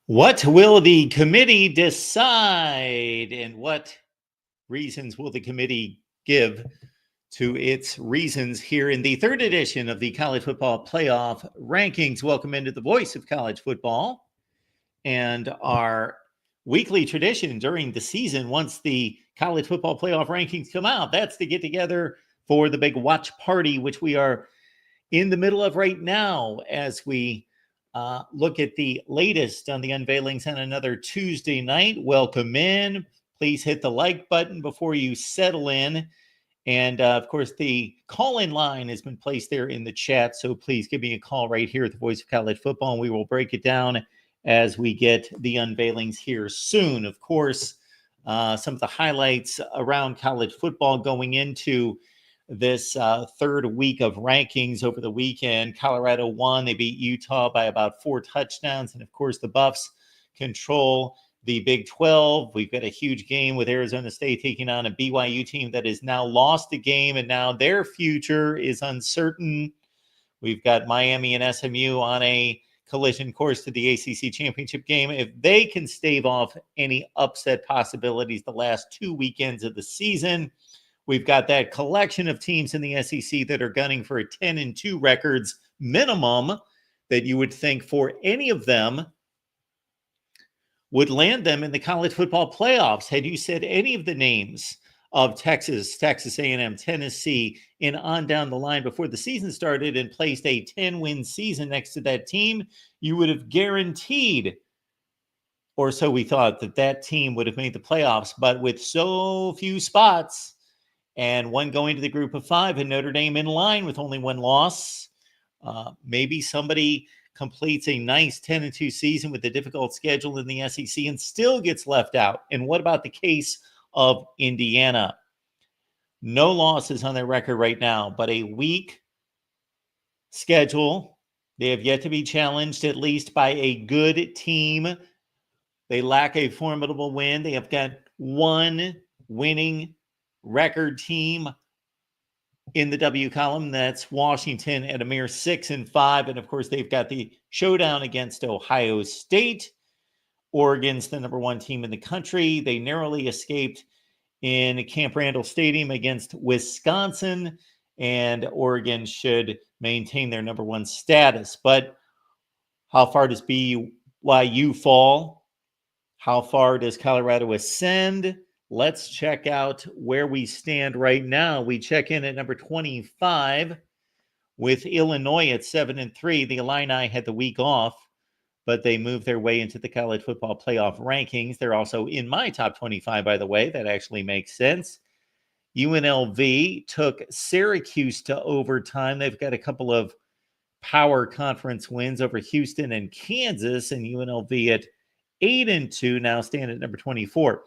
What will the committee decide, and what reasons will the committee give to its reasons here in the third edition of the College Football Playoff Rankings? Welcome into the voice of college football and our weekly tradition during the season. Once the College Football Playoff Rankings come out, that's to get together for the big watch party, which we are in the middle of right now as we look at the latest on the unveilings on another Tuesday night. Welcome in. Please hit the like button before you settle in. And of course, the call-in line has been placed there in the chat. So please give me a call right here at the Voice of College Football, and we will break it down as we get the unveilings here soon. Of course, some of the highlights around college football going into this third week of rankings over the weekend. Colorado won. They beat Utah by about 4 touchdowns. And of course, the Buffs control the Big 12. We've got a huge game with Arizona State taking on a BYU team that has now lost a game, and now their future is uncertain. We've got Miami and SMU on a collision course to the ACC championship game. If they can stave off any upset possibilities the last 2 weekends of the season, we've got that collection of teams in the SEC that are gunning for a 10-2 records minimum that you would think for any of them would land them in the college football playoffs. Had you said any of the names of Texas, Texas A&M, Tennessee, and on down the line before the season started and placed a 10-win season next to that team, you would have guaranteed, or so we thought, that team would have made the playoffs. But with so few spots, and one going to the group of 5, and Notre Dame in line with only 1 loss, maybe somebody completes a nice 10-2 season with a difficult schedule in the SEC and still gets left out. And what about the case of Indiana? No losses on their record right now, but a weak schedule. They have yet to be challenged, at least by a good team. They lack a formidable win. They have got one winning record team in the W column. That's Washington at a mere 6-5. And of course, they've got the showdown against Ohio State. Oregon's the number 1 team in the country. They narrowly escaped in Camp Randall Stadium against Wisconsin, and Oregon should maintain their number 1 status. But how far does BYU fall? How far does Colorado ascend? Let's check out where we stand right now. We check in at number 25 with Illinois at 7-3. The Illini had the week off, but they moved their way into the college football playoff rankings. They're also in my top 25, by the way. That actually makes sense. UNLV took Syracuse to overtime. They've got a couple of power conference wins over Houston and Kansas, and UNLV at 8-2 now stand at number 24.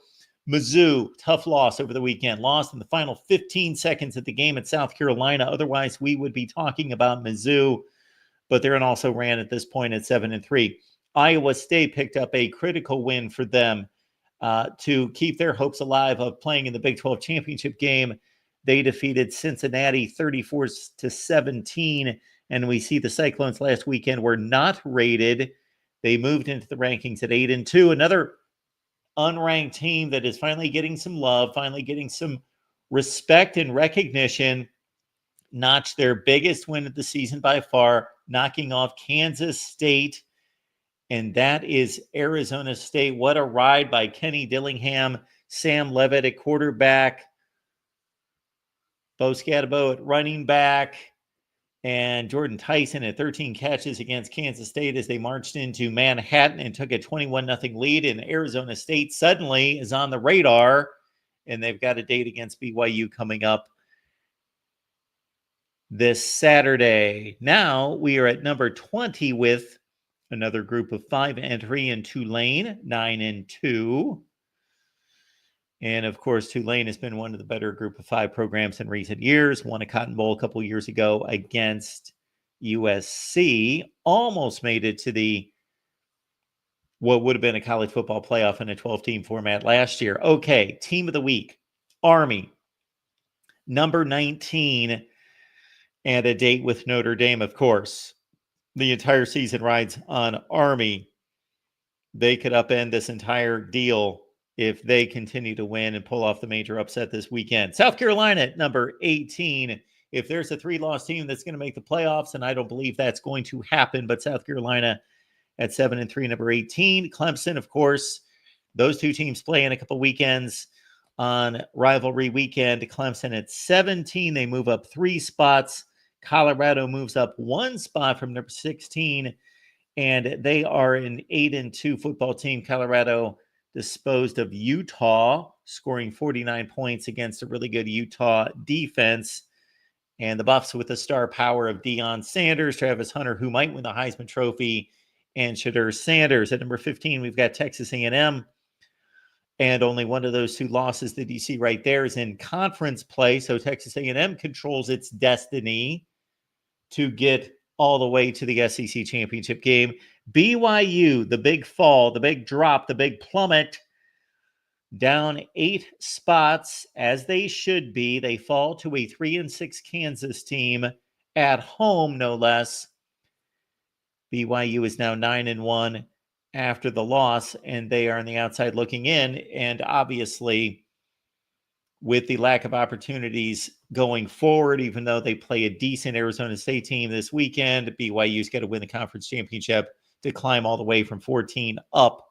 Mizzou, tough loss over the weekend. Lost in the final 15 seconds of the game at South Carolina. Otherwise, we would be talking about Mizzou, but they're also ran at this point at 7-3. Iowa State picked up a critical win for them to keep their hopes alive of playing in the Big 12 championship game. They defeated Cincinnati 34-17, and we see the Cyclones last weekend were not rated. They moved into the rankings at 8-2. Another unranked team that is finally getting some love, finally getting some respect and recognition, notched their biggest win of the season by far, knocking off Kansas State, and that is Arizona State. What a ride by Kenny Dillingham, Sam Levitt at quarterback, Bo Scatabo at running back, and Jordan Tyson at 13 catches against Kansas State as they marched into Manhattan and took a 21-0 lead. And Arizona State suddenly is on the radar, and they've got a date against BYU coming up this Saturday. Now we are at number 20 with another group of 5 entry in Tulane, 9-2. And of course, Tulane has been one of the better group of 5 programs in recent years. Won a Cotton Bowl a couple years ago against USC. Almost made it to what would have been a college football playoff in a 12-team format last year. Okay, team of the week, Army. Number 19, and a date with Notre Dame, of course. The entire season rides on Army. they could upend this entire deal if they continue to win and pull off the major upset this weekend. South Carolina at number 18. If there's a 3-loss team that's going to make the playoffs, and I don't believe that's going to happen, but South Carolina at 7-3, number 18. Clemson, of course, those two teams play in a couple weekends on rivalry weekend. Clemson at 17. They move up 3 spots. Colorado moves up 1 spot from number 16. And they are an 8-2 football team. Colorado disposed of Utah, scoring 49 points against a really good Utah defense. And the Buffs with the star power of Deion Sanders, Travis Hunter, who might win the Heisman Trophy, and Shedeur Sanders. At number 15, we've got Texas A&M. And only one of those 2 losses that you see right there is in conference play. So Texas A&M controls its destiny to get all the way to the SEC championship game. BYU, the big fall, the big drop, the big plummet, down 8 spots, as they should be. They fall to a 3-6 Kansas team at home, no less. BYU is now 9-1 after the loss, and they are on the outside looking in. And obviously, with the lack of opportunities going forward, even though they play a decent Arizona State team this weekend, BYU's got to win the conference championship to climb all the way from 14 up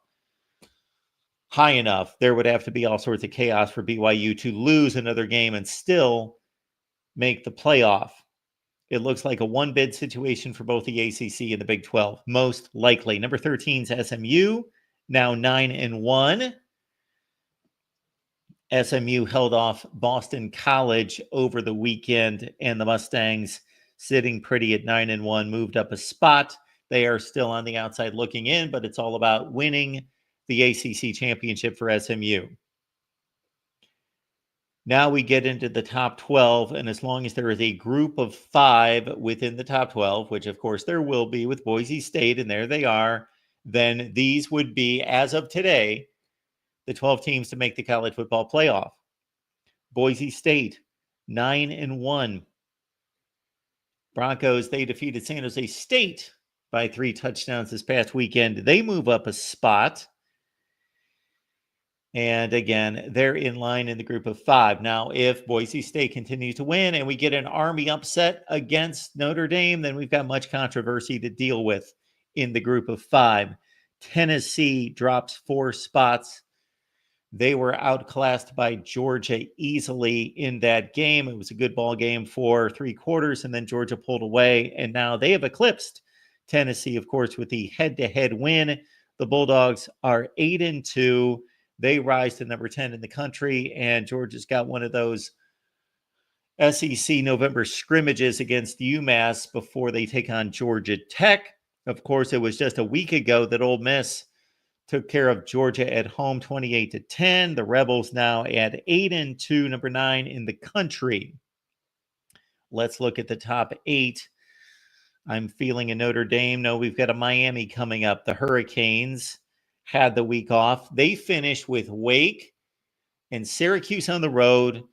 high enough. There would have to be all sorts of chaos for BYU to lose another game and still make the playoff. It looks like a one-bid situation for both the ACC and the Big 12, most likely. Number 13 is SMU, now 9-1. SMU held off Boston College over the weekend, and the Mustangs, sitting pretty at 9-1, moved up a spot. They are still on the outside looking in, but it's all about winning the ACC championship for SMU. Now we get into the top 12, and as long as there is a group of 5 within the top 12, which of course there will be with Boise State, and there they are, then these would be, as of today, the 12 teams to make the college football playoff. Boise State, 9-1. Broncos, they defeated San Jose State by 3 touchdowns this past weekend. They move up a spot. And again, they're in line in the group of 5. Now, if Boise State continues to win and we get an Army upset against Notre Dame, then we've got much controversy to deal with in the group of 5. Tennessee drops 4 spots. They were outclassed by Georgia easily in that game. It was a good ball game for 3 quarters, and then Georgia pulled away, and now they have eclipsed Tennessee, of course, with the head-to-head win. The Bulldogs are 8-2. They rise to number 10 in the country, and Georgia's got one of those SEC November scrimmages against UMass before they take on Georgia Tech. Of course, it was just a week ago that Ole Miss took care of Georgia at home 28-10. The Rebels now at 8-2, number 9 in the country. Let's look at the top 8. I'm feeling a Notre Dame. No, we've got a Miami coming up. The Hurricanes had the week off. They finished with Wake and Syracuse on the road,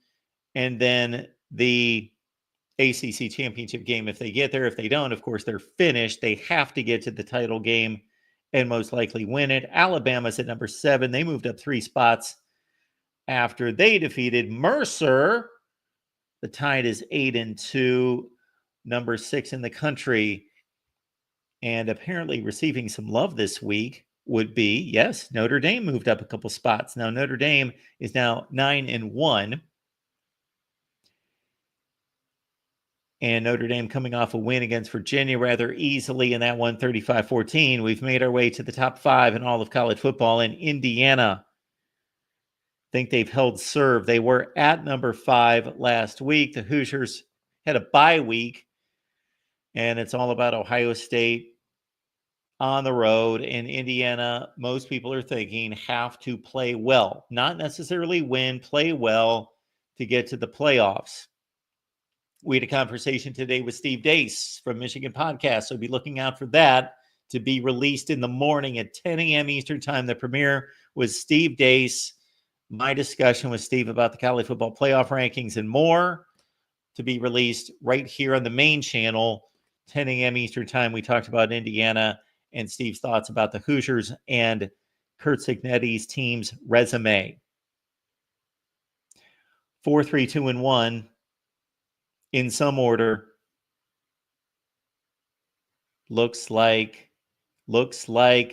and then the ACC championship game if they get there. If they don't, of course, they're finished. They have to get to the title game and most likely win it. Alabama's at number 7. They moved up 3 spots after they defeated Mercer. The Tide is 8-2, number 6 in the country. And apparently receiving some love this week would be, yes, Notre Dame moved up a couple spots. Now, Notre Dame is now 9-1. And Notre Dame coming off a win against Virginia rather easily in that one, 35-14. We've made our way to the top 5 in all of college football. In Indiana, I think they've held serve. They were at number 5 last week. The Hoosiers had a bye week, and it's all about Ohio State on the road. In Indiana, most people are thinking have to play well, not necessarily win, play well to get to the playoffs. We had a conversation today with Steve Dace from Michigan Podcast, so be looking out for that to be released in the morning at 10 a.m. Eastern Time. The premiere was Steve Dace, my discussion with Steve about the college football playoff rankings and more, to be released right here on the main channel, 10 a.m. Eastern Time. We talked about Indiana and Steve's thoughts about the Hoosiers and Kurt Cignetti's team's resume. 4, 3, 2, and 1 in some order. Looks like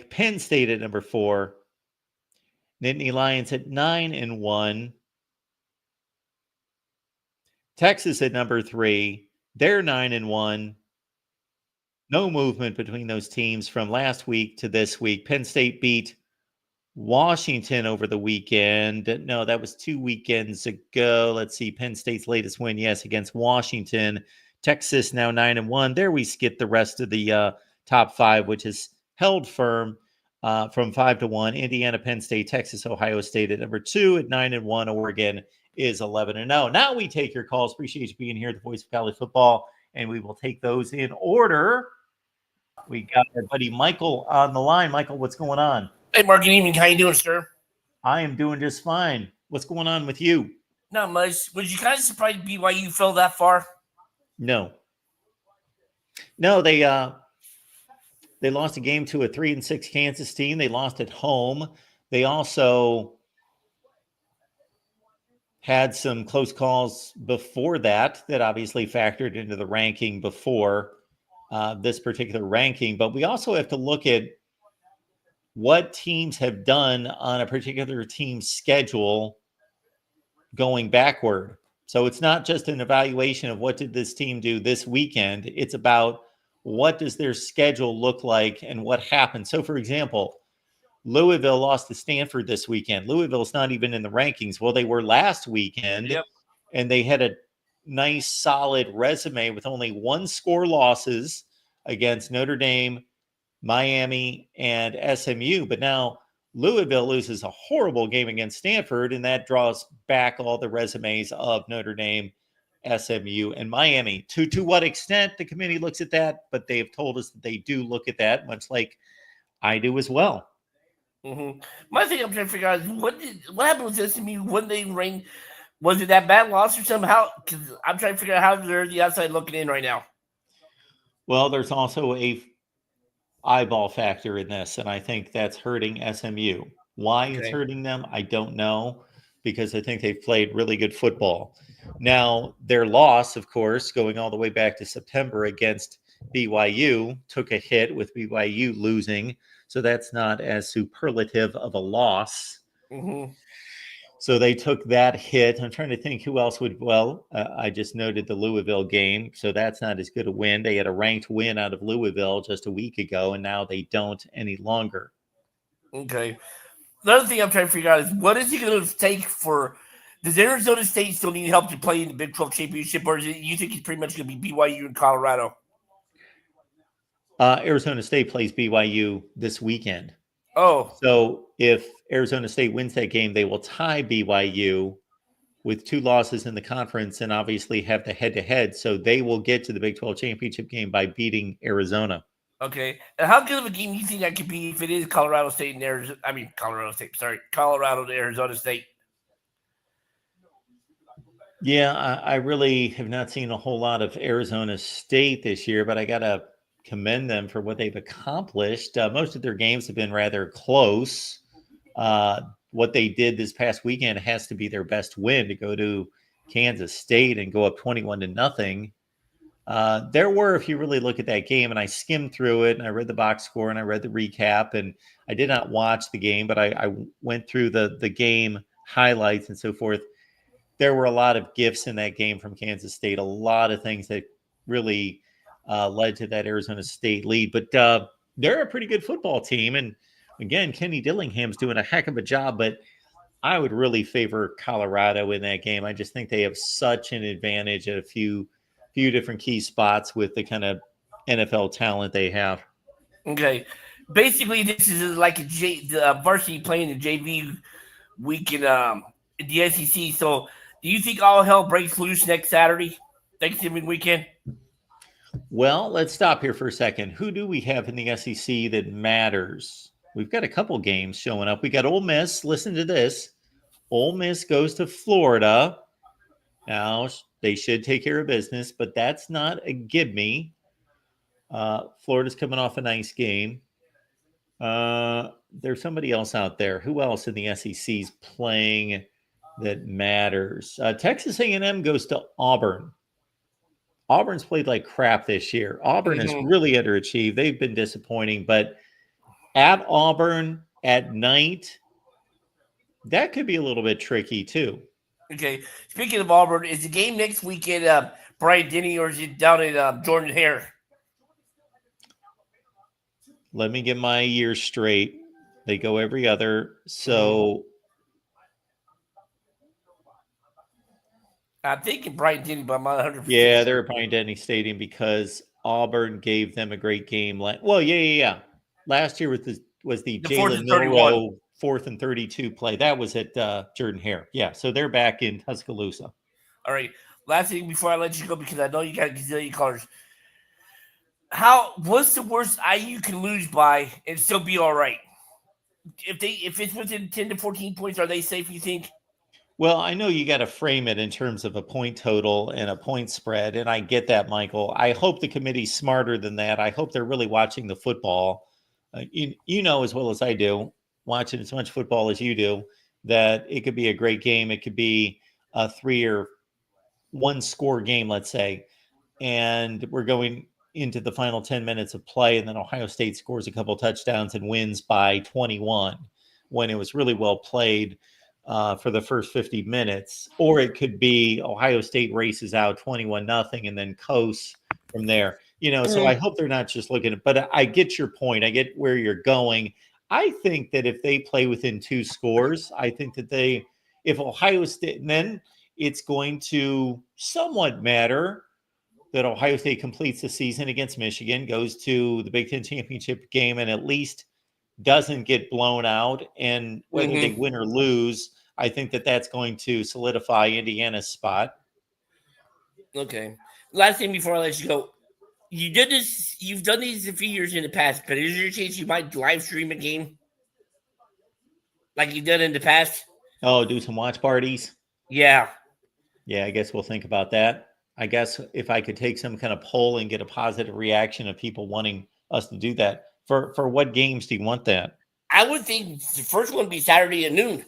Penn State at number 4. Nittany Lions at 9 and 1. Texas at number 3. They're 9 and 1. No movement between those teams from last week to this week. Penn State beat Washington over the weekend. No, that was 2 weekends ago. Let's see. Penn State's latest win, yes, against Washington. Texas now 9 and 1. There we skip the rest of the top 5, which is held firm from 5 to 1. Indiana, Penn State, Texas, Ohio State at number 2 at 9 and 1. Oregon is 11 and 0. Now we take your calls. Appreciate you being here at the Voice of College Football, and we will take those in order. We got our buddy Michael on the line. Michael, what's going on? Hey, Mark, good evening. How you doing, sir? I am doing just fine. What's going on with you? Not much. Was you kind of surprised BYU fell that far? No, they lost a game to a 3-6 Kansas team. They lost at home. They also had some close calls before that obviously factored into the ranking before this particular ranking. But we also have to look at what teams have done on a particular team's schedule going backward. So it's not just an evaluation of what did this team do this weekend. It's about what does their schedule look like and what happened. So, for example, Louisville lost to Stanford this weekend. Louisville's not even in the rankings. Well, they were last weekend, Yep. And they had a nice, solid resume with only 1-score losses against Notre Dame, Miami, and SMU. But now Louisville loses a horrible game against Stanford, and that draws back all the resumes of Notre Dame, SMU, and Miami. To what extent the committee looks at that, but they have told us that they do look at that, much like I do as well. Mm-hmm. My thing I'm trying to figure out is what happened with SMU when they ranked. Was it that bad loss or somehow? Because I'm trying to figure out how they're the outside looking in right now. Well, there's also a eyeball factor in this, and I think that's hurting SMU. Why it's hurting them, I don't know, because I think they've played really good football. Now, their loss, of course, going all the way back to September against BYU, took a hit with BYU losing, so that's not as superlative of a loss. Mm-hmm. So they took that hit. I'm trying to think who else would. Well, I just noted the Louisville game, so that's not as good a win. They had a ranked win out of Louisville just a week ago, and now they don't any longer. Okay. The other thing I'm trying to figure out is what is it going to take for? Does Arizona State still need help to play in the Big 12 championship, or you think it's pretty much going to be BYU and Colorado? Arizona State plays BYU this weekend. Oh. So if Arizona State wins that game, they will tie BYU with 2 losses in the conference and obviously have the head-to-head. So they will get to the Big 12 championship game by beating Arizona. Okay. And how good of a game do you think that could be if it is Colorado State and Arizona? I mean, Colorado to Arizona State. Yeah, I really have not seen a whole lot of Arizona State this year, but I got to commend them for what they've accomplished. Most of their games have been rather close. What they did this past weekend has to be their best win to go to Kansas State and go up 21-0. There were, if you really look at that game, and I skimmed through it and I read the box score and I read the recap, and I did not watch the game, but I went through the game highlights and so forth. There were a lot of gifts in that game from Kansas State, a lot of things that really led to that Arizona State lead. But they're a pretty good football team. And again, Kenny Dillingham's doing a heck of a job, but I would really favor Colorado in that game. I just think they have such an advantage at a few different key spots with the kind of NFL talent they have. Okay. Basically, this is like the varsity playing the JV week in the SEC. So do you think all hell breaks loose next Saturday, Thanksgiving weekend? Well, let's stop here for a second. Who do we have in the SEC that matters? We've got a couple games showing up. We got Ole Miss. Listen to this. Ole Miss goes to Florida. Now, they should take care of business, but that's not a gimme. Florida's coming off a nice game. There's somebody else out there. Who else in the SEC's playing that matters? Texas A&M goes to Auburn. Auburn's played like crap this year. Auburn has really underachieved. They've been disappointing, but at Auburn at night, that could be a little bit tricky too. Okay. Speaking of Auburn, is the game next week at Bryant-Denny or is it down at Jordan-Hare? Let me get my years straight. They go every other. So I'm thinking Bryant-Denny, but I'm not 100%. Yeah, they're at Bryant-Denny Stadium because Auburn gave them a great game. Well, yeah. Last year was the Jalen Milroe 4th and 32 play. That was at Jordan-Hare. Yeah, so they're back in Tuscaloosa. All right. Last thing before I let you go, because I know you got a gazillion callers. What's the worst IU can lose by and still be all right? If it's within 10 to 14 points, are they safe, you think? Well, I know you got to frame it in terms of a point total and a point spread, and I get that, Michael. I hope the committee's smarter than that. I hope they're really watching the football. You know as well as I do, watching as much football as you do, that it could be a great game. It could be a 3 or 1 score game, let's say, and we're going into the final 10 minutes of play, and then Ohio State scores a couple touchdowns and wins by 21 when it was really well played for the first 50 minutes. Or it could be Ohio State races out 21-0 and then coasts from there. So I hope they're not just looking at, but I get your point. I get where you're going. I think that if they play within 2 scores, I think that if Ohio State, then it's going to somewhat matter that Ohio State completes the season against Michigan, goes to the Big Ten championship game, and at least doesn't get blown out. And whether they win or lose, I think that that's going to solidify Indiana's spot. Okay. Last thing before I let you go. You've done these a few years in the past, but is there a chance you might live stream a game? Like you've done in the past? Oh, do some watch parties? Yeah. Yeah, I guess we'll think about that. I guess if I could take some kind of poll and get a positive reaction of people wanting us to do that. For what games do you want that? I would think the first one would be Saturday at noon.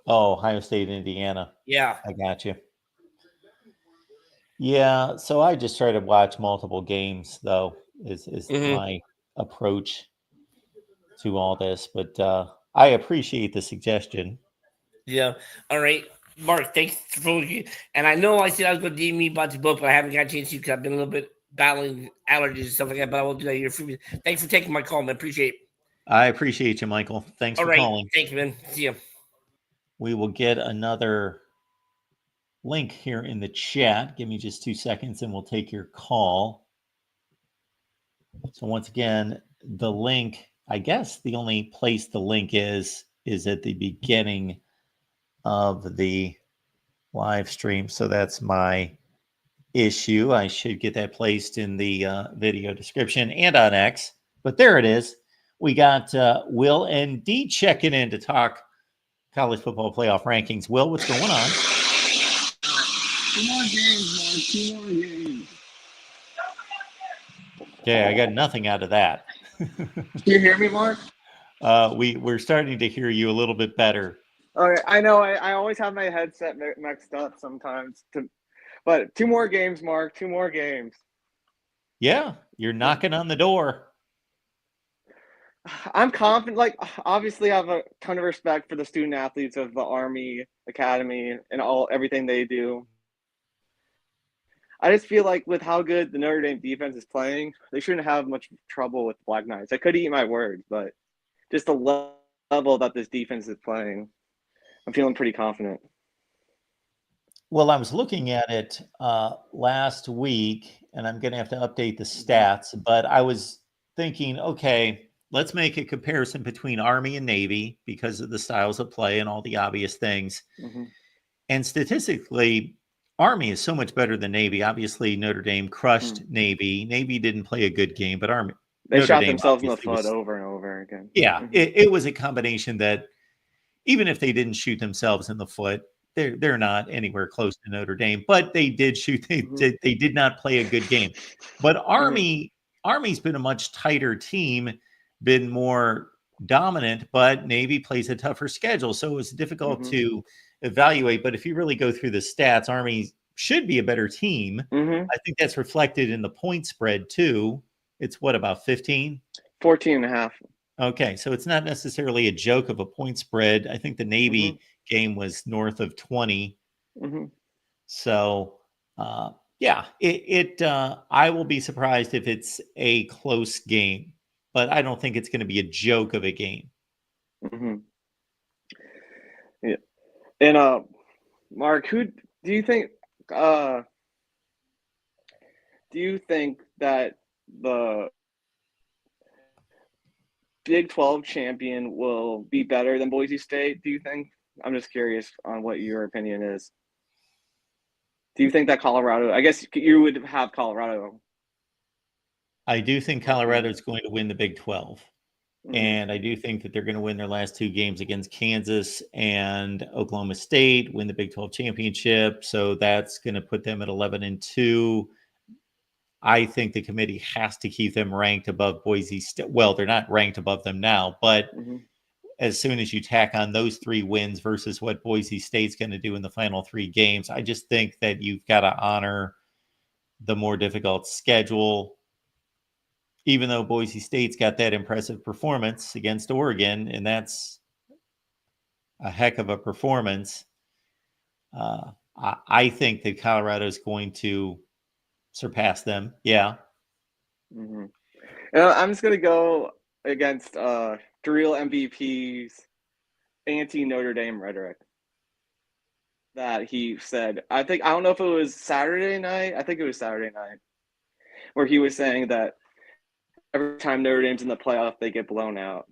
Oh, Ohio State, Indiana. Yeah. I got you. Yeah, so I just try to watch multiple games, though, is my approach to all this. But I appreciate the suggestion. Yeah. All right. Mark, thanks for and I know I said I was going to DM me about the book, but I haven't got a chance to because I've been a little bit battling allergies and stuff like that, but I will do that here for you. Thanks for taking my call, man. Appreciate it. I appreciate you, Michael. Thanks for calling. Thank you, man. See you. We will get another link here in the chat. Give me just 2 seconds and we'll take your call. So once again, the link, I guess the only place the link is at the beginning of the live stream. So that's my issue. I should get that placed in the video description and on X, but there it is. We got Will and D checking in to talk college football playoff rankings. Will, what's going on? 2 more games, Mark. 2 more games. Okay, I got nothing out of that. Can you hear me, Mark? We're starting to hear you a little bit better. All right, I know. I always have my headset mixed up sometimes. But 2 more games, Mark. 2 more games. Yeah, you're knocking on the door. I'm confident. Like, obviously, I have a ton of respect for the student athletes of the Army Academy and everything they do. I just feel like with how good the Notre Dame defense is playing, they shouldn't have much trouble with the Black Knights. I could eat my words, but just the level that this defense is playing, I'm feeling pretty confident. Well, I was looking at it last week, and I'm going to have to update the stats, but I was thinking, okay, let's make a comparison between Army and Navy because of the styles of play and all the obvious things. And statistically, Army is so much better than Navy. Obviously, Notre Dame crushed Navy. Navy didn't play a good game, but they shot themselves in the foot over and over again. Yeah, it was a combination that even if they didn't shoot themselves in the foot, they're not anywhere close to Notre Dame. But they did shoot. They did not play a good game. But Army's been a much tighter team. been more dominant, but Navy plays a tougher schedule. So it's difficult Mhm. to evaluate. But if you really go through the stats, Army should be a better team. Mhm. I think that's reflected in the point spread too. It's what, about 15? 14 and a half. Okay, so it's not necessarily a joke of a point spread. I think the Navy Mhm. game was north of 20. Mhm. So, yeah, I will be surprised if it's a close game, but I don't think it's going to be a joke of a game. Mhm. Yeah. And Mark, who do you think uh do you think that the Big 12 champion will be better than Boise State, do you think? I'm just curious on what your opinion is. Do you think that Colorado, I guess you would have Colorado. I do think Colorado is going to win the Big 12. Mhm. And I do think that they're going to win their last two games against Kansas and Oklahoma State, win the Big 12 championship. So that's going to put them at 11-2. I think the committee has to keep them ranked above Boise State. Well, they're not ranked above them now, but Mhm. as soon as you tack on those 3 wins versus what Boise State's going to do in the final 3 games, I just think that you've got to honor the more difficult schedule. Even though Boise State's got that impressive performance against Oregon, and that's a heck of a performance, I think that Colorado is going to surpass them. Yeah. Mhm. And I'm just gonna go against Drill MVP's anti Notre Dame rhetoric that he said. I don't know if it was Saturday night. I think it was Saturday night where he was saying that every time Notre Dame's in the playoff, they get blown out.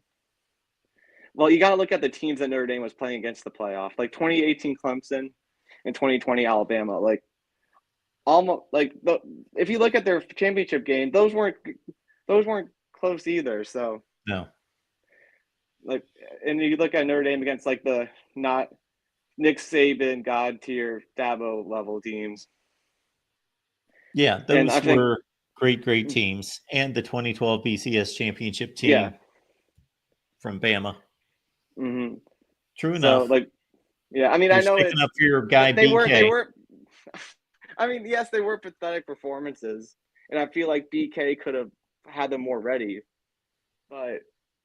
Well, you got to look at the teams that Notre Dame was playing against the playoff, like 2018 Clemson and 2020 Alabama. Like almost like if you look at their championship game, those weren't close either. So No. like, and you look at Notre Dame against like the not Nick Saban, God tier, Dabo level teams. Yeah, And I those think, were great teams. And the 2012 BCS championship yeah. team from Bama. Mm-hmm. True So enough. like, yeah, I mean, You're I know sticking it's up for your guy they BK. were. I mean, yes, they were pathetic performances, and I feel like BK could have had them more ready. But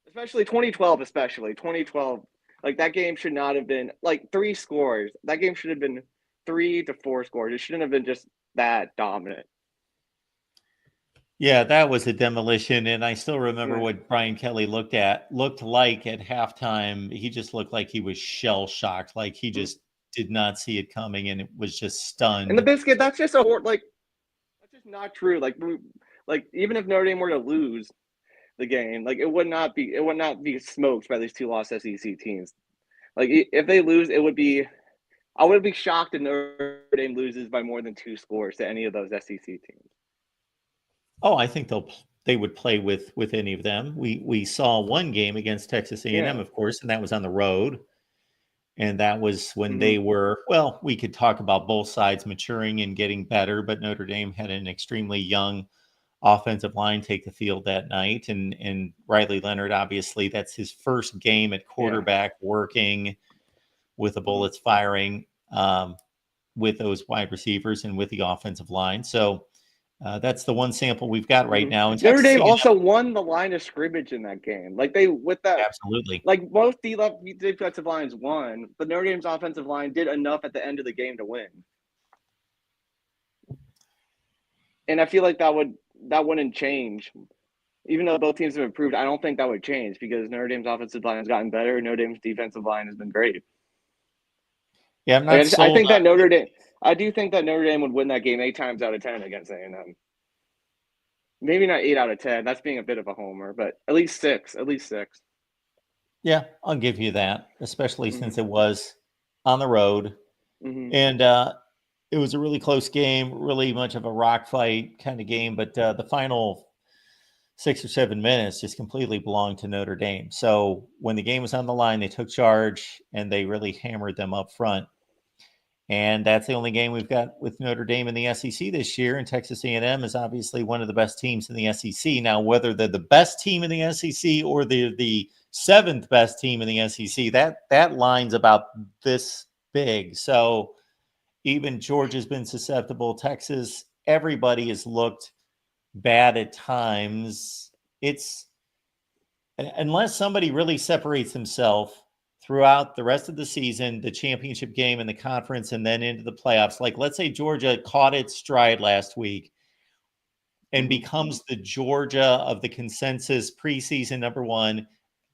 especially 2012, especially 2012, like that game should not have been like 3 scores. That game should have been 3 to 4 scores. It shouldn't have been just that dominant. Yeah, that was a demolition. And I still remember Yeah. what Brian Kelly looked like at halftime. He just looked like he was shell shocked, like he just did not see it coming and it was just And the stunned. biscuit, that's just that's just not true. Like even if Notre Dame were to lose the game, like it would not be smoked by these 2 lost SEC teams. Like if they lose, I would be shocked if Notre Dame loses by more than 2 scores to any of those SEC teams. Oh, I think they would play with any of them. We saw one game against Texas A&M, Yeah. of course, and that was on the road. And that was when Mm-hmm. they were, well, we could talk about both sides maturing and getting better, but Notre Dame had an extremely young offensive line take the field that night. And Riley Leonard, obviously, that's his first game at quarterback, working with the bullets firing, with those wide receivers and with the offensive line. So that's the one sample we've got right now. And Notre Texas Dame A&M, also won the line of scrimmage in that game. Like absolutely. like both defensive lines won, but Notre Dame's offensive line did enough at the end of the game to win. And I feel like that wouldn't change. Even though both teams have improved, I don't think that would change because Notre Dame's offensive line has gotten better. Notre Dame's defensive line has been great. Yeah, I'm Like, not sold on. I do think that Notre Dame would win that game 8 times out of 10 against A&M. Maybe not 8 out of 10. That's being a bit of a homer, but at least 6. At least 6. Yeah, I'll give you that, especially since it was on the road. Mm-hmm. And it was a really close game, really much of a rock fight kind of game. But the final 6 or 7 minutes just completely belonged to Notre Dame. So when the game was on the line, they took charge and they really hammered them up front. And that's the only game we've got with Notre Dame in the SEC this year. And Texas A&M is obviously one of the best teams in the SEC. Now, whether they're the best team in the SEC or they're the seventh best team in the SEC, that line's about this big. So even Georgia's been susceptible. Texas, everybody has looked bad at times. It's unless somebody really separates himself throughout the rest of the season, the championship game and the conference, and then into the playoffs. Like, let's say Georgia caught its stride last week and becomes the Georgia of the consensus preseason number one.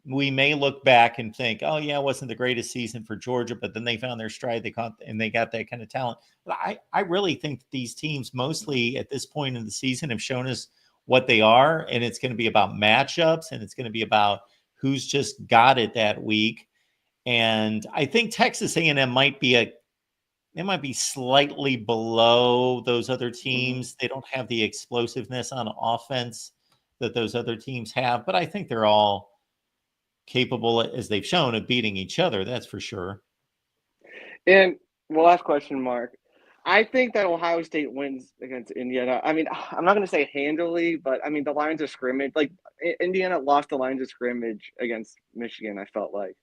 We may look back and think, oh, yeah, it wasn't the greatest season for Georgia, but then they found their stride. They got that kind of talent. But I really think these teams mostly at this point in the season have shown us what they are, and it's going to be about matchups, and it's going to be about who's just got it that week. And I think Texas A&M might be slightly below those other teams. They don't have the explosiveness on offense that those other teams have, but I think they're all capable, as they've shown, of beating each other. That's for sure. And last question, Mark. I think that Ohio State wins against Indiana. I mean, I'm not going to say handily, but I mean, the lines of scrimmage, like Indiana lost the lines of scrimmage against Michigan, I felt like.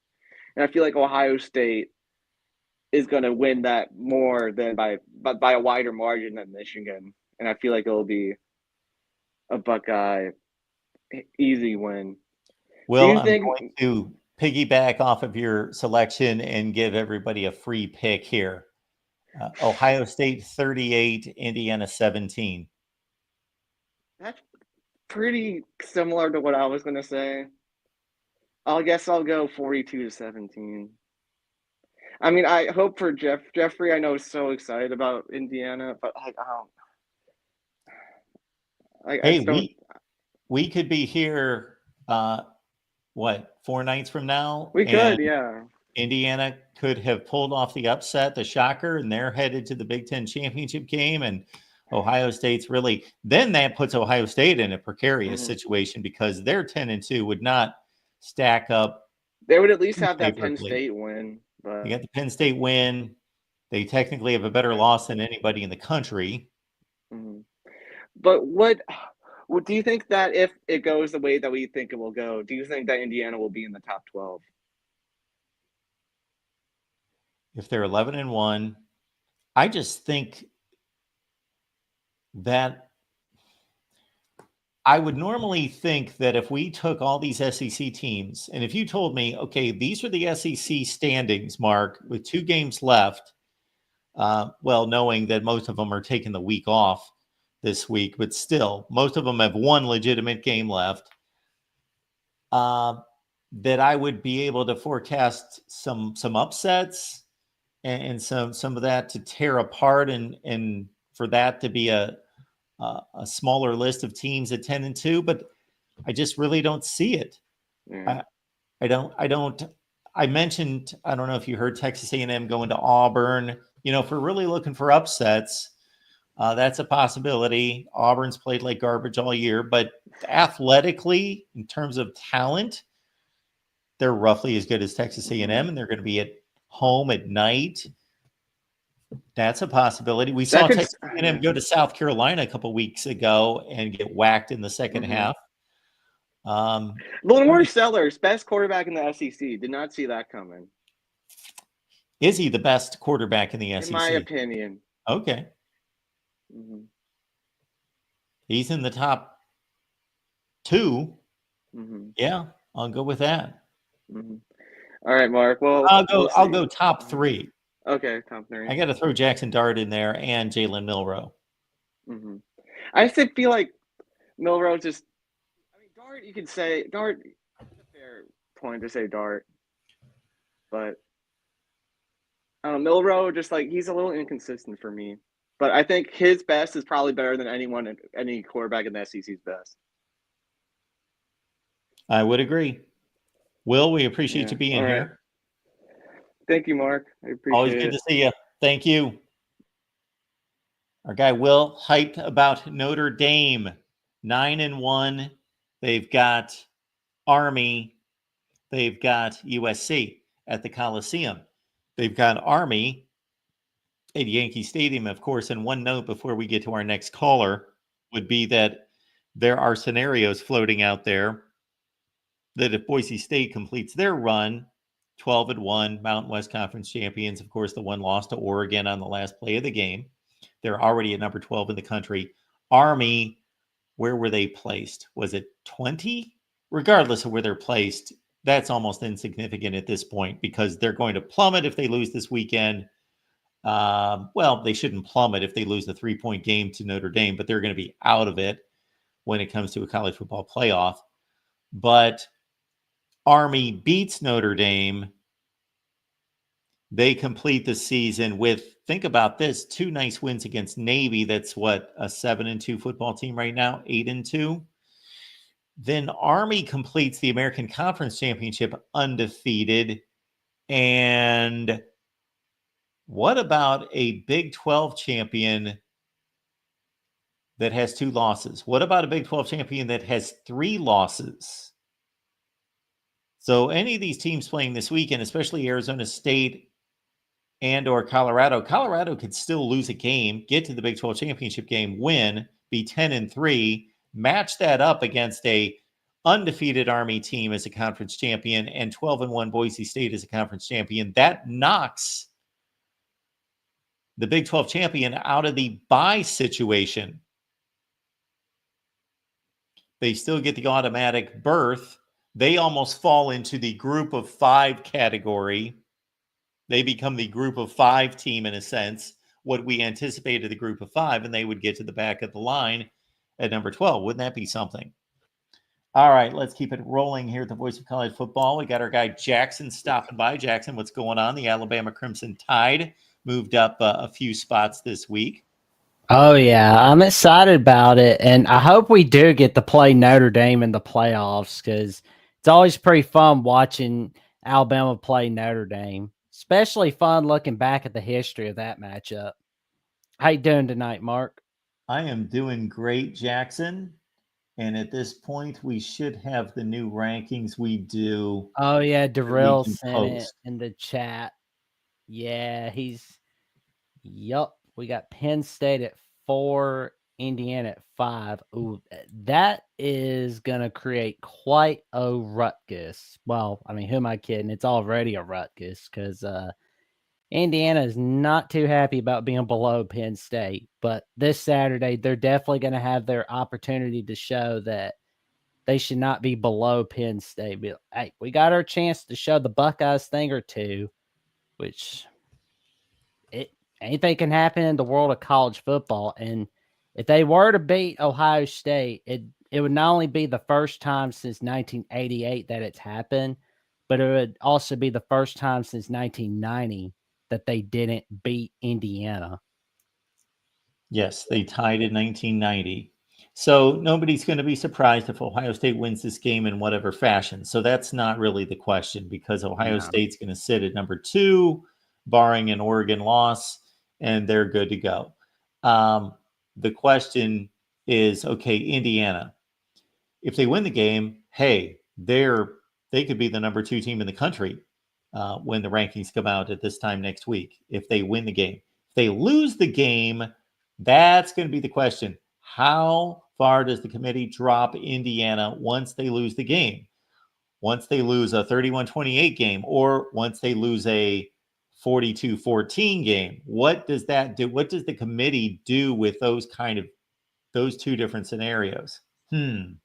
And I feel like Ohio State is going to win that more than by a wider margin than Michigan. And I feel like it'll be a Buckeye easy win. Well, I'm going to piggyback off of your selection and give everybody a free pick here. Ohio State 38, Indiana 17. That's pretty similar to what I was going to say. I guess I'll go 42-17. I mean, I hope for Jeffrey, I know, is so excited about Indiana, but like, we could be here, 4 nights from now? We could, yeah. Indiana could have pulled off the upset, the shocker, and they're headed to the Big Ten championship game. And Ohio State's then that puts Ohio State in a precarious situation because their 10-2 would not stack up. They would at least have that Penn State win. But you got the Penn State win. They technically have a better loss than anybody in the country. But what do you think that if it goes the way that we think it will go, do you think that Indiana will be in the top 12? If they're 11-1, I just think that I would normally think that if we took all these SEC teams, and if you told me, okay, these are the SEC standings, Mark, with 2 games left, knowing that most of them are taking the week off this week, but still, most of them have 1 legitimate game left, that I would be able to forecast some upsets and some of that to tear apart and for that to be a smaller list of teams at 10-2, but I just really don't see it. Yeah. I mentioned, I don't know if you heard Texas A&M going to Auburn. If we're really looking for upsets, that's a possibility. Auburn's played like garbage all year, but athletically, in terms of talent, they're roughly as good as Texas A&M, and they're going to be at home at night. That's a possibility. We saw Texas A&M go to South Carolina a couple weeks ago and get whacked in the second half. Lamar Sellers, best quarterback in the SEC. Did not see that coming. Is he the best quarterback in the SEC? In my opinion. Okay. He's in the top 2. Yeah, I'll go with that. All right, Mark. Well, I'll go top 3. Okay, top 3. I got to throw Jackson Dart in there and Jalen Milroe. I just feel like Milroe just. I mean, Dart. You could say Dart. It's a fair point to say Dart, but I don't know. Milroe just he's a little inconsistent for me. But I think his best is probably better than any quarterback in the SEC's best. I would agree. Will, we appreciate you being here. Thank you, Mark. I appreciate it. Always good to see you. Thank you. Our guy Will, hyped about Notre Dame. 9-1. They've got Army. They've got USC at the Coliseum. They've got Army at Yankee Stadium, of course. And one note before we get to our next caller would be that there are scenarios floating out there that if Boise State completes their run, 12-1, Mountain West Conference champions, of course, the one lost to Oregon on the last play of the game. They're already at number 12 in the country. Army, where were they placed? Was it 20? Regardless of where they're placed, that's almost insignificant at this point because they're going to plummet if they lose this weekend. Well, they shouldn't plummet if they lose the 3-point game to Notre Dame, but they're going to be out of it when it comes to a college football playoff. But Army beats Notre Dame. They complete the season with, think about this, 2 nice wins against Navy. That's what, a 7-2 football team right now, 8-2. Then Army completes the American Conference Championship undefeated. And what about a Big 12 champion that has 2 losses? What about a Big 12 champion that has 3 losses? So any of these teams playing this weekend, especially Arizona State and or Colorado could still lose a game, get to the Big 12 championship game, win, be 10-3, match that up against a undefeated Army team as a conference champion and 12-1 Boise State as a conference champion. That knocks the Big 12 champion out of the bye situation. They still get the automatic berth. They almost fall into the group of 5 category. They become the group of 5 team in a sense, what we anticipated the group of 5, and they would get to the back of the line at number 12. Wouldn't that be something? All right, let's keep it rolling here at the Voice of College Football. We got our guy Jackson stopping by. Jackson, what's going on? The Alabama Crimson Tide moved up a few spots this week. Oh, yeah. I'm excited about it. And I hope we do get to play Notre Dame in the playoffs because it's always pretty fun watching Alabama play Notre Dame. Especially fun looking back at the history of that matchup. How you doing tonight, Mark? I am doing great, Jackson. And at this point, we should have the new rankings we do. Oh, yeah. Darrell can sent post. it in the chat. Yeah, yup. We got Penn State at 4, Indiana at 5. Ooh, that is going to create quite a ruckus. Well, I mean, who am I kidding? It's already a ruckus because Indiana is not too happy about being below Penn State. But this Saturday, they're definitely going to have their opportunity to show that they should not be below Penn State. But, hey, we got our chance to show the Buckeyes thing or two, which anything can happen in the world of college football. And if they were to beat Ohio State, it would not only be the first time since 1988 that it's happened, but it would also be the first time since 1990 that they didn't beat Indiana. Yes, they tied in 1990. So nobody's going to be surprised if Ohio State wins this game in whatever fashion. So that's not really the question because Ohio State's going to sit at number 2, barring an Oregon loss, and they're good to go. The question is, okay, Indiana, if they win the game, hey, they could be the number 2 team in the country when the rankings come out at this time next week. If they win the game, if they lose the game, that's going to be the question. How far does the committee drop Indiana once they lose the game? Once they lose a 31-28 game, or once they lose a 42-14 game, what does that do? What does the committee do with those 2 different scenarios? I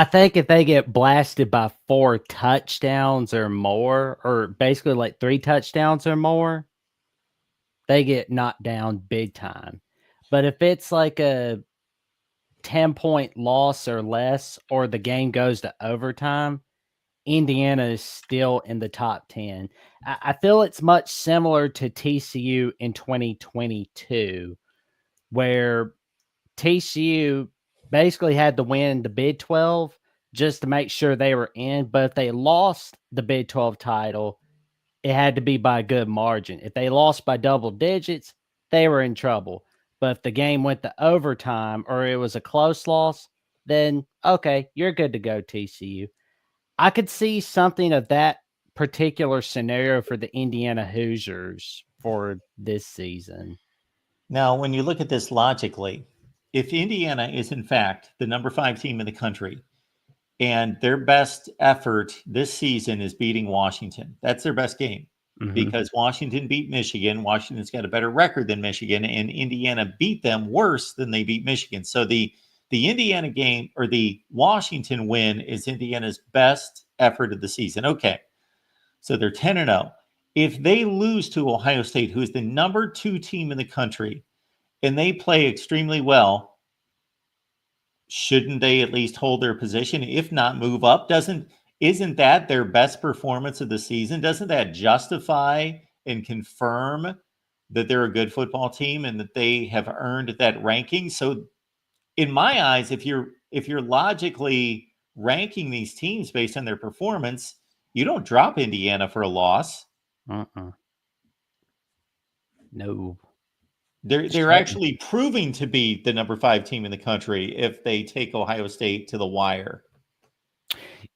think if they get blasted by 4 touchdowns or more, or basically like 3 touchdowns or more, they get knocked down big time. But if it's like a 10-point loss or less, or the game goes to overtime, Indiana is still in the top 10. I feel it's much similar to TCU in 2022, where TCU basically had to win the Big 12 just to make sure they were in. But if they lost the Big 12 title, it had to be by a good margin. If they lost by double digits, they were in trouble. But if the game went to overtime or it was a close loss, then okay, you're good to go, TCU. I could see something of that particular scenario for the Indiana Hoosiers for this season. Now, when you look at this logically, if Indiana is in fact the number 5 team in the country and their best effort this season is beating Washington, that's their best game because Washington beat Michigan. Washington's got a better record than Michigan, and Indiana beat them worse than they beat Michigan. So the Indiana game or the Washington win is Indiana's best effort of the season. Okay. So they're 10-0. If they lose to Ohio State, who is the number 2 team in the country, and they play extremely well, shouldn't they at least hold their position? If not, move up? Isn't that their best performance of the season? Doesn't that justify and confirm that they're a good football team and that they have earned that ranking? So in my eyes, if you're logically ranking these teams based on their performance, you don't drop Indiana for a loss. No. They're actually proving to be the number 5 team in the country if they take Ohio State to the wire.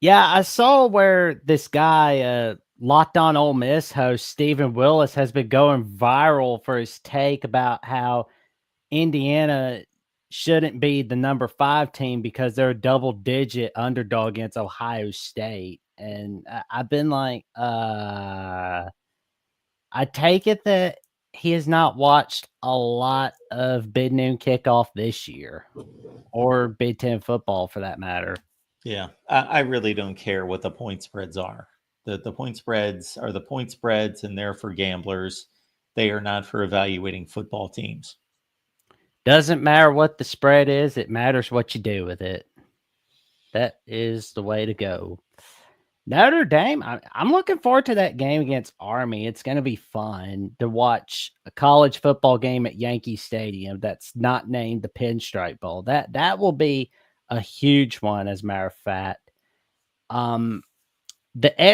Yeah, I saw where this guy, Locked On Ole Miss host Stephen Willis, has been going viral for his take about how Indiana shouldn't be the number 5 team because they're a double-digit underdog against Ohio State. And I've been like, I take it that he has not watched a lot of Big Noon Kickoff this year, or Big Ten football for that matter. Yeah, I really don't care what the point spreads are. The point spreads are the point spreads, and they're for gamblers. They are not for evaluating football teams. Doesn't matter what the spread is. It matters what you do with it. That is the way to go. Notre Dame, I'm looking forward to that game against Army. It's going to be fun to watch a college football game at Yankee Stadium that's not named the Pinstripe Bowl. That will be a huge one, as a matter of fact. The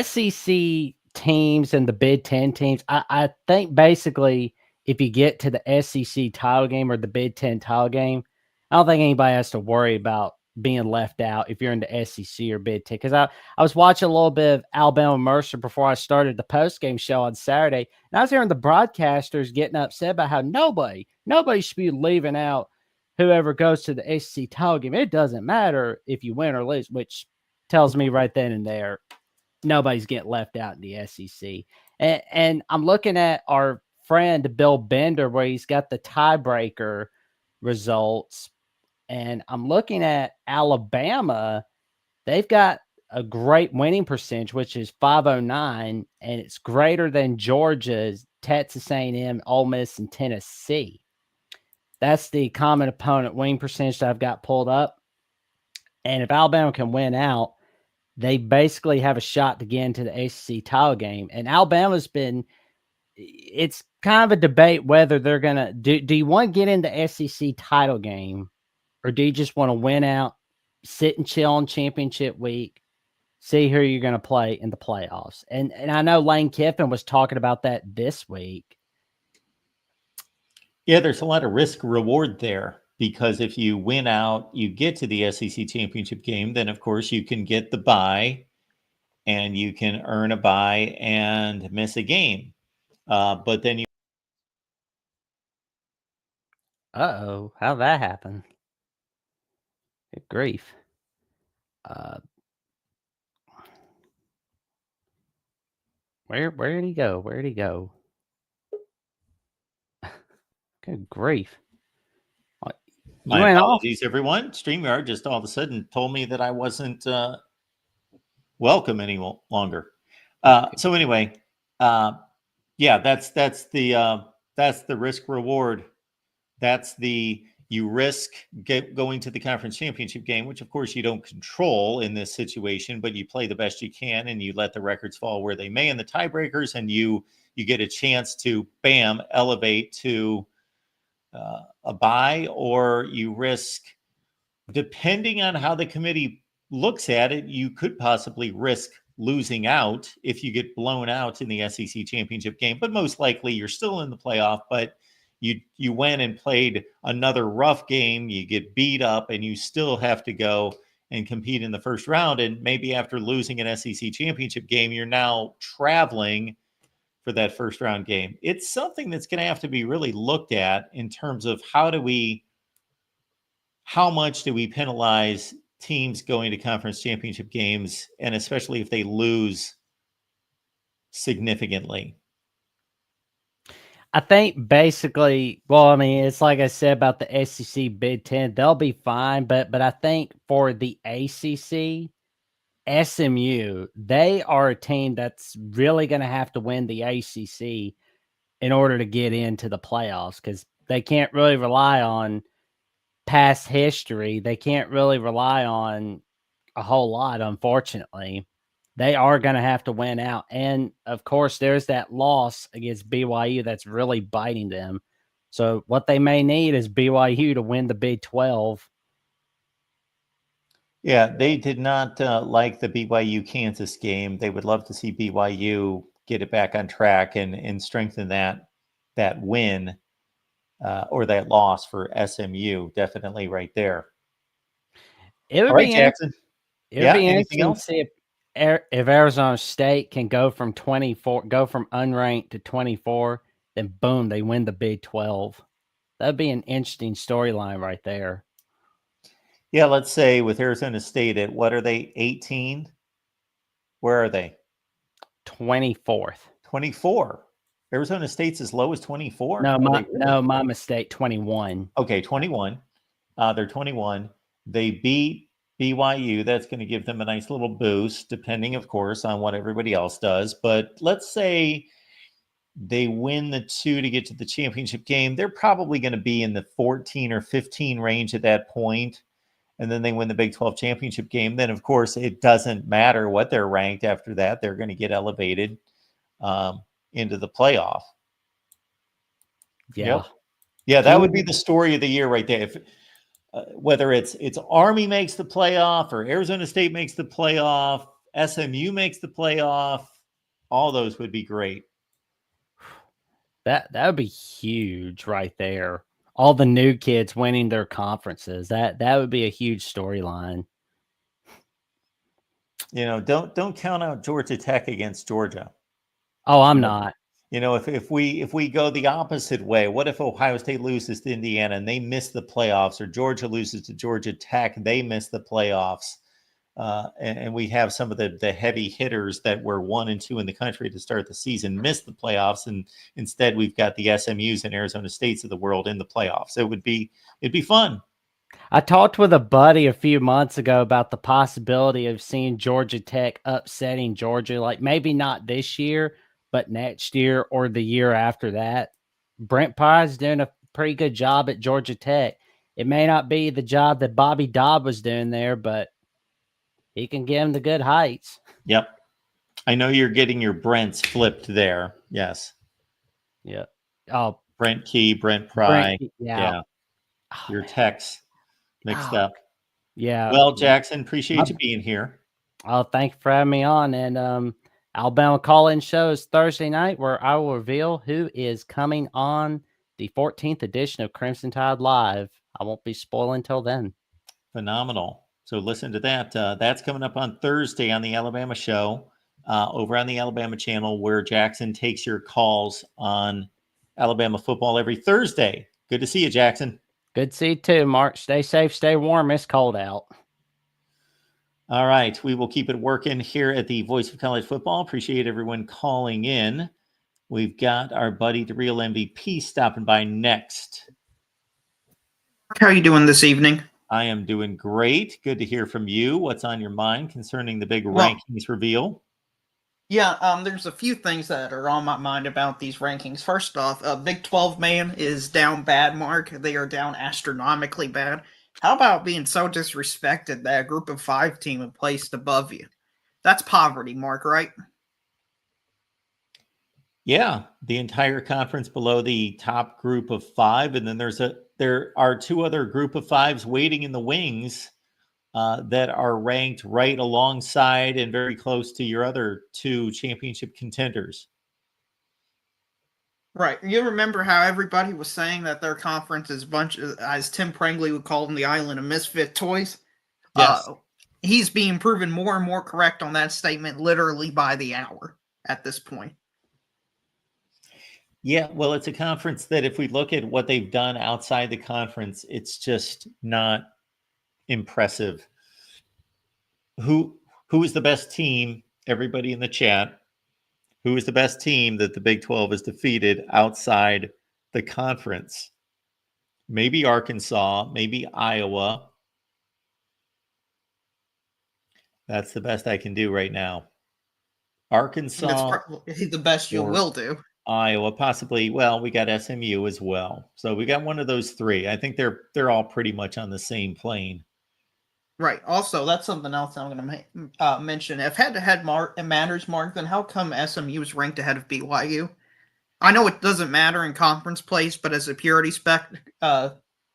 SEC teams and the Big Ten teams, I think basically if you get to the SEC title game or the Big Ten title game, I don't think anybody has to worry about being left out if you're in the SEC or Big Ten. Because I was watching a little bit of Alabama Mercer before I started the post-game show on Saturday, and I was hearing the broadcasters getting upset about how nobody should be leaving out whoever goes to the SEC title game. It doesn't matter if you win or lose, which tells me right then and there nobody's getting left out in the SEC. And I'm looking at our friend Bill Bender where he's got the tiebreaker results. And I'm looking at Alabama. They've got a great winning percentage, which is 509, and it's greater than Georgia's, Texas A&M, Ole Miss, and Tennessee. That's the common opponent winning percentage that I've got pulled up. And if Alabama can win out, they basically have a shot to get into the SEC title game. And Alabama's it's kind of a debate whether they're going to do you want to get in the SEC title game, or do you just want to win out, sit and chill on championship week, see who you're going to play in the playoffs? And I know Lane Kiffin was talking about that this week. Yeah, there's a lot of risk reward there because if you win out, you get to the SEC championship game, then of course you can get the bye and you can earn a bye and miss a game. But then you. Uh-oh, how'd that happen? Good grief. Where did he go? Where did he go? Good grief. My apologies, everyone. StreamYard just all of a sudden told me that I wasn't welcome any longer. So anyway, yeah, that's the risk reward. That's you risk going to the conference championship game, which of course you don't control in this situation, but you play the best you can and you let the records fall where they may in the tiebreakers, and you get a chance to elevate to a bye, or you risk, depending on how the committee looks at it, you could possibly risk losing out if you get blown out in the SEC championship game. But most likely you're still in the playoff, but you went and played another rough game, you get beat up, and you still have to go and compete in the first round. And maybe after losing an SEC championship game, you're now traveling for that first round game. It's something that's going to have to be really looked at in terms of how much do we penalize teams going to conference championship games, and especially if they lose significantly. I think basically, well, I mean, it's like I said about the SEC, Big Ten, they'll be fine. But I think for the ACC, SMU, they are a team that's really going to have to win the ACC in order to get into the playoffs, because they can't really rely on past history. They can't really rely on a whole lot, unfortunately. They are going to have to win out. And of course, there's that loss against BYU that's really biting them. So what they may need is BYU to win the Big 12. Yeah, they did not like the BYU Kansas game. They would love to see BYU get it back on track and strengthen that win or that loss for SMU. Definitely right there. It would All right, be Jackson. It would Yeah, be anything interesting to else? see if Arizona State can go from unranked to 24, then boom, they win the Big 12. That'd be an interesting storyline right there. Yeah, let's say with Arizona State at what are they? 18? Where are they? 24th. 24. Arizona State's as low as 24? No, Are they really? my mistake. 21. Okay, 21. They're 21. They beat BYU. That's going to give them a nice little boost, depending, of course, on what everybody else does. But let's say they win the 2 to get to the championship game. They're probably going to be in the 14 or 15 range at that point. And then they win the Big 12 championship game. Then, of course, it doesn't matter what they're ranked after that. They're going to get elevated into the playoff. Yeah. Yep. Yeah, that would be the story of the year right there. If whether it's Army makes the playoff or Arizona State makes the playoff, SMU makes the playoff, all those would be great. That would be huge right there. All the new kids winning their conferences. That would be a huge storyline. You know, don't count out Georgia Tech against Georgia. Oh, I'm not. You know, if we go the opposite way, what if Ohio State loses to Indiana and they miss the playoffs, or Georgia loses to Georgia Tech, they miss the playoffs, and we have some of the heavy hitters that were 1 and 2 in the country to start the season miss the playoffs, and instead we've got the SMUs and Arizona States of the world in the playoffs. It'd be fun. I talked with a buddy a few months ago about the possibility of seeing Georgia Tech upsetting Georgia, like maybe not this year, but next year or the year after that. Brent Pye's doing a pretty good job at Georgia Tech. It may not be the job that Bobby Dodd was doing there, but he can get him the good heights. Yep. I know you're getting your Brents flipped there. Yes. Yeah. Oh, Brent Key, Brent Pry. Yeah. Your Techs mixed up. Yeah. Well, Jackson, appreciate you being here. Oh, thank you for having me on. And Alabama call-in shows Thursday night, where I will reveal who is coming on the 14th edition of Crimson Tide Live. I won't be spoiling till then. Phenomenal. So listen to that. That's coming up on Thursday on the Alabama show over on the Alabama channel, where Jackson takes your calls on Alabama football every Thursday. Good to see you, Jackson. Good to see you too, Mark. Stay safe, stay warm. It's cold out. All right. We will keep it working here at the Voice of College Football. Appreciate everyone calling in. We've got our buddy, the real MVP, stopping by next. How are you doing this evening? I am doing great. Good to hear from you. What's on your mind concerning the big rankings reveal? Yeah, there's a few things that are on my mind about these rankings. First off, Big 12 man is down bad, Mark. They are down astronomically bad. How about being so disrespected that a group of 5 team is placed above you? That's poverty, Mark, right? Yeah, the entire conference below the top group of 5, and then there are 2 other group of 5s waiting in the wings that are ranked right alongside and very close to your other 2 championship contenders. Right. You remember how everybody was saying that their conference is as Tim Prangley would call them, the island of misfit toys? Yes. he's being proven more and more correct on that statement literally by the hour at this point. Yeah, well, it's a conference that if we look at what they've done outside the conference, it's just not impressive. Who is the best team? Everybody in the chat, who is the best team that the Big 12 has defeated outside the conference? Maybe Arkansas, maybe Iowa. That's the best I can do right now. Arkansas. That's probably the best you will do. Iowa, possibly. Well, we got SMU as well. So we got one of those three. I think they're all pretty much on the same plane. Right. Also, that's something else I'm going to mention. If head-to-head matters, Mark, then how come SMU is ranked ahead of BYU? I know it doesn't matter in conference place, but as a purity spec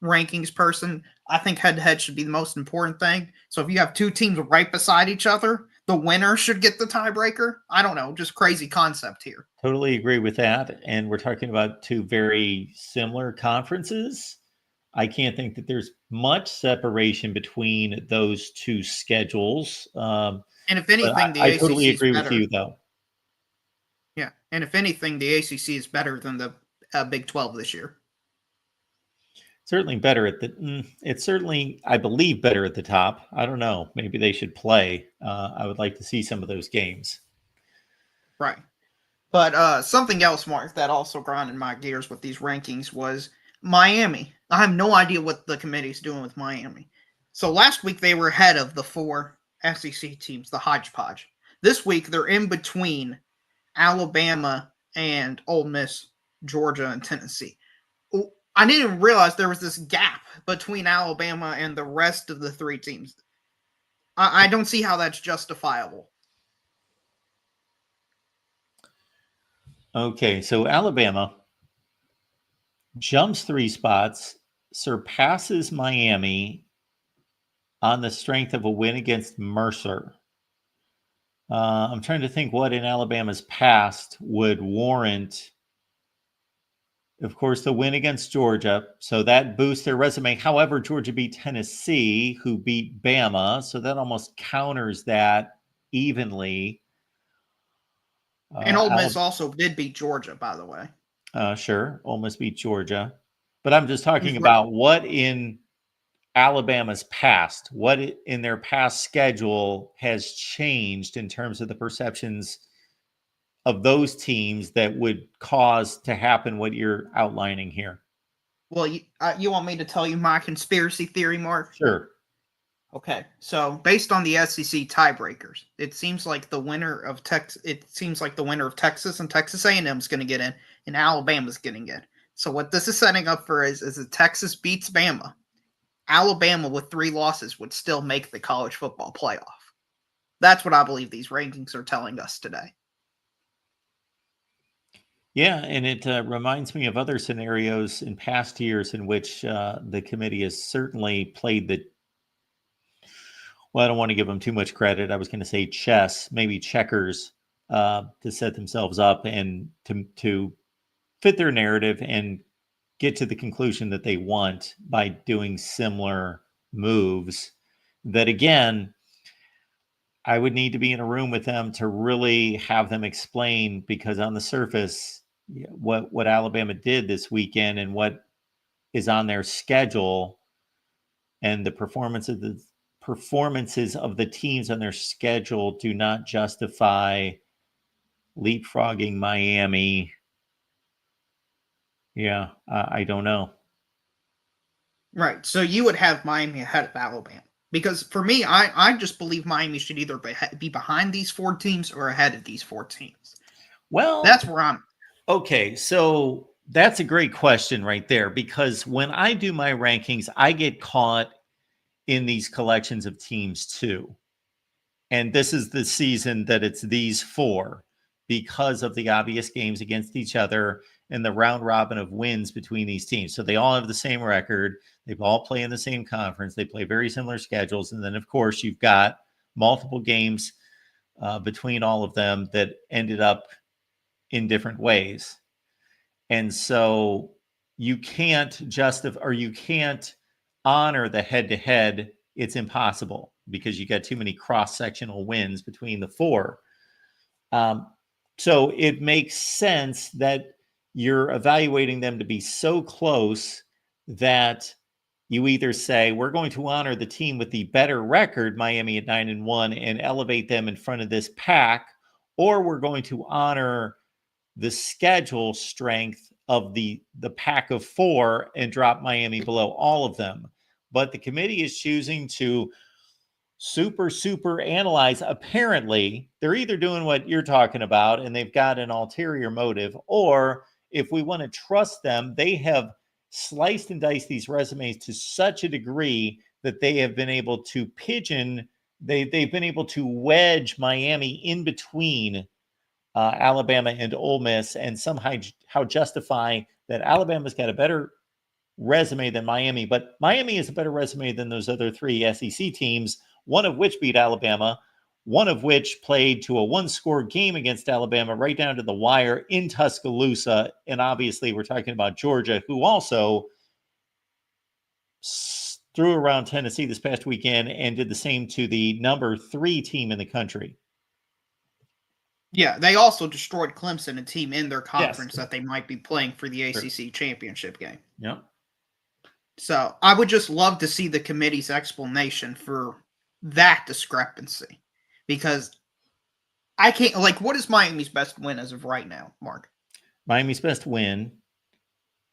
rankings person, I think head-to-head should be the most important thing. So if you have two teams right beside each other, the winner should get the tiebreaker. I don't know, just crazy concept here. Totally agree with that. And we're talking about two very similar conferences. I can't think that there's much separation between those two schedules. And if anything, the I ACC totally agree is with better. you, though. Yeah, and if anything, the ACC is better than the Big 12 this year. Certainly better at the. It's certainly, I believe, better at the top. I don't know. Maybe they should play. I would like to see some of those games. Right. But something else, Mark, that also grinded my gears with these rankings was Miami. I have no idea what the committee's doing with Miami. So last week they were ahead of the four SEC teams, the hodgepodge. This week they're in between Alabama and Ole Miss, Georgia, and Tennessee. I didn't even realize there was this gap between Alabama and the rest of the three teams. I don't see how that's justifiable. Okay, so Alabama jumps 3 spots, surpasses Miami on the strength of a win against Mercer. I'm trying to think what in Alabama's past would warrant, of course, the win against Georgia. So that boosts their resume. However, Georgia beat Tennessee, who beat Bama. So that almost counters that evenly. And Ole Miss also did beat Georgia, by the way. Sure, Ole Miss beat Georgia. But I'm just talking about what in Alabama's past, what in their past schedule has changed in terms of the perceptions of those teams that would cause to happen what you're outlining here. Well, you want me to tell you my conspiracy theory, Mark? Sure. Okay, so based on the SEC tiebreakers, it seems like the winner of Texas and Texas A&M is going to get in, and Alabama's getting in. So what this is setting up for is if Texas beats Bama, Alabama with 3 losses would still make the college football playoff. That's what I believe these rankings are telling us today. Yeah, and it reminds me of other scenarios in past years in which the committee has certainly played the. Well, I don't want to give them too much credit. I was going to say chess, maybe checkers, to set themselves up and to fit their narrative and get to the conclusion that they want by doing similar moves. That again, I would need to be in a room with them to really have them explain, because on the surface, what Alabama did this weekend and what is on their schedule and the performances of the teams on their schedule do not justify leapfrogging Miami. Yeah, I don't know. Right. So you would have Miami ahead of Alabama. Because for me, I just believe Miami should either be behind these 4 teams or ahead of these 4 teams. Well, that's where I'm. Okay, so that's a great question right there, because when I do my rankings, I get caught in these collections of teams too. And this is the season that it's these 4 because of the obvious games against each other and the round robin of wins between these teams. So they all have the same record. They all play in the same conference. They play very similar schedules. And then, of course, you've got multiple games between all of them that ended up in different ways. And so you can't justify, or you can't honor the head-to-head. It's impossible. because you got too many cross-sectional wins between the four. So it makes sense that you're evaluating them to be so close that you either say, we're going to honor the team with the better record, Miami at 9-1, and elevate them in front of this pack, or we're going to honor the schedule strength of the pack of four and drop Miami below all of them. But the committee is choosing to super analyze. Apparently, they're either doing what you're talking about and they've got an ulterior motive, or if we want to trust them, they have sliced and diced these resumes to such a degree that they have been able to they've been able to wedge Miami in between Alabama and Ole Miss, and somehow justify that Alabama's got a better resume than Miami, but Miami is a better resume than those other three SEC teams, one of which beat Alabama, one of which played to a one-score game against Alabama right down to the wire in Tuscaloosa. And obviously we're talking about Georgia, who also threw around Tennessee this past weekend and did the same to the number 3 team in the country. Yeah, they also destroyed Clemson, a team in their conference Yes. that they might be playing for the ACC championship game. Yep. So I would just love to see the committee's explanation for that discrepancy, because I can't, what is Miami's best win as of right now, Mark? Miami's best win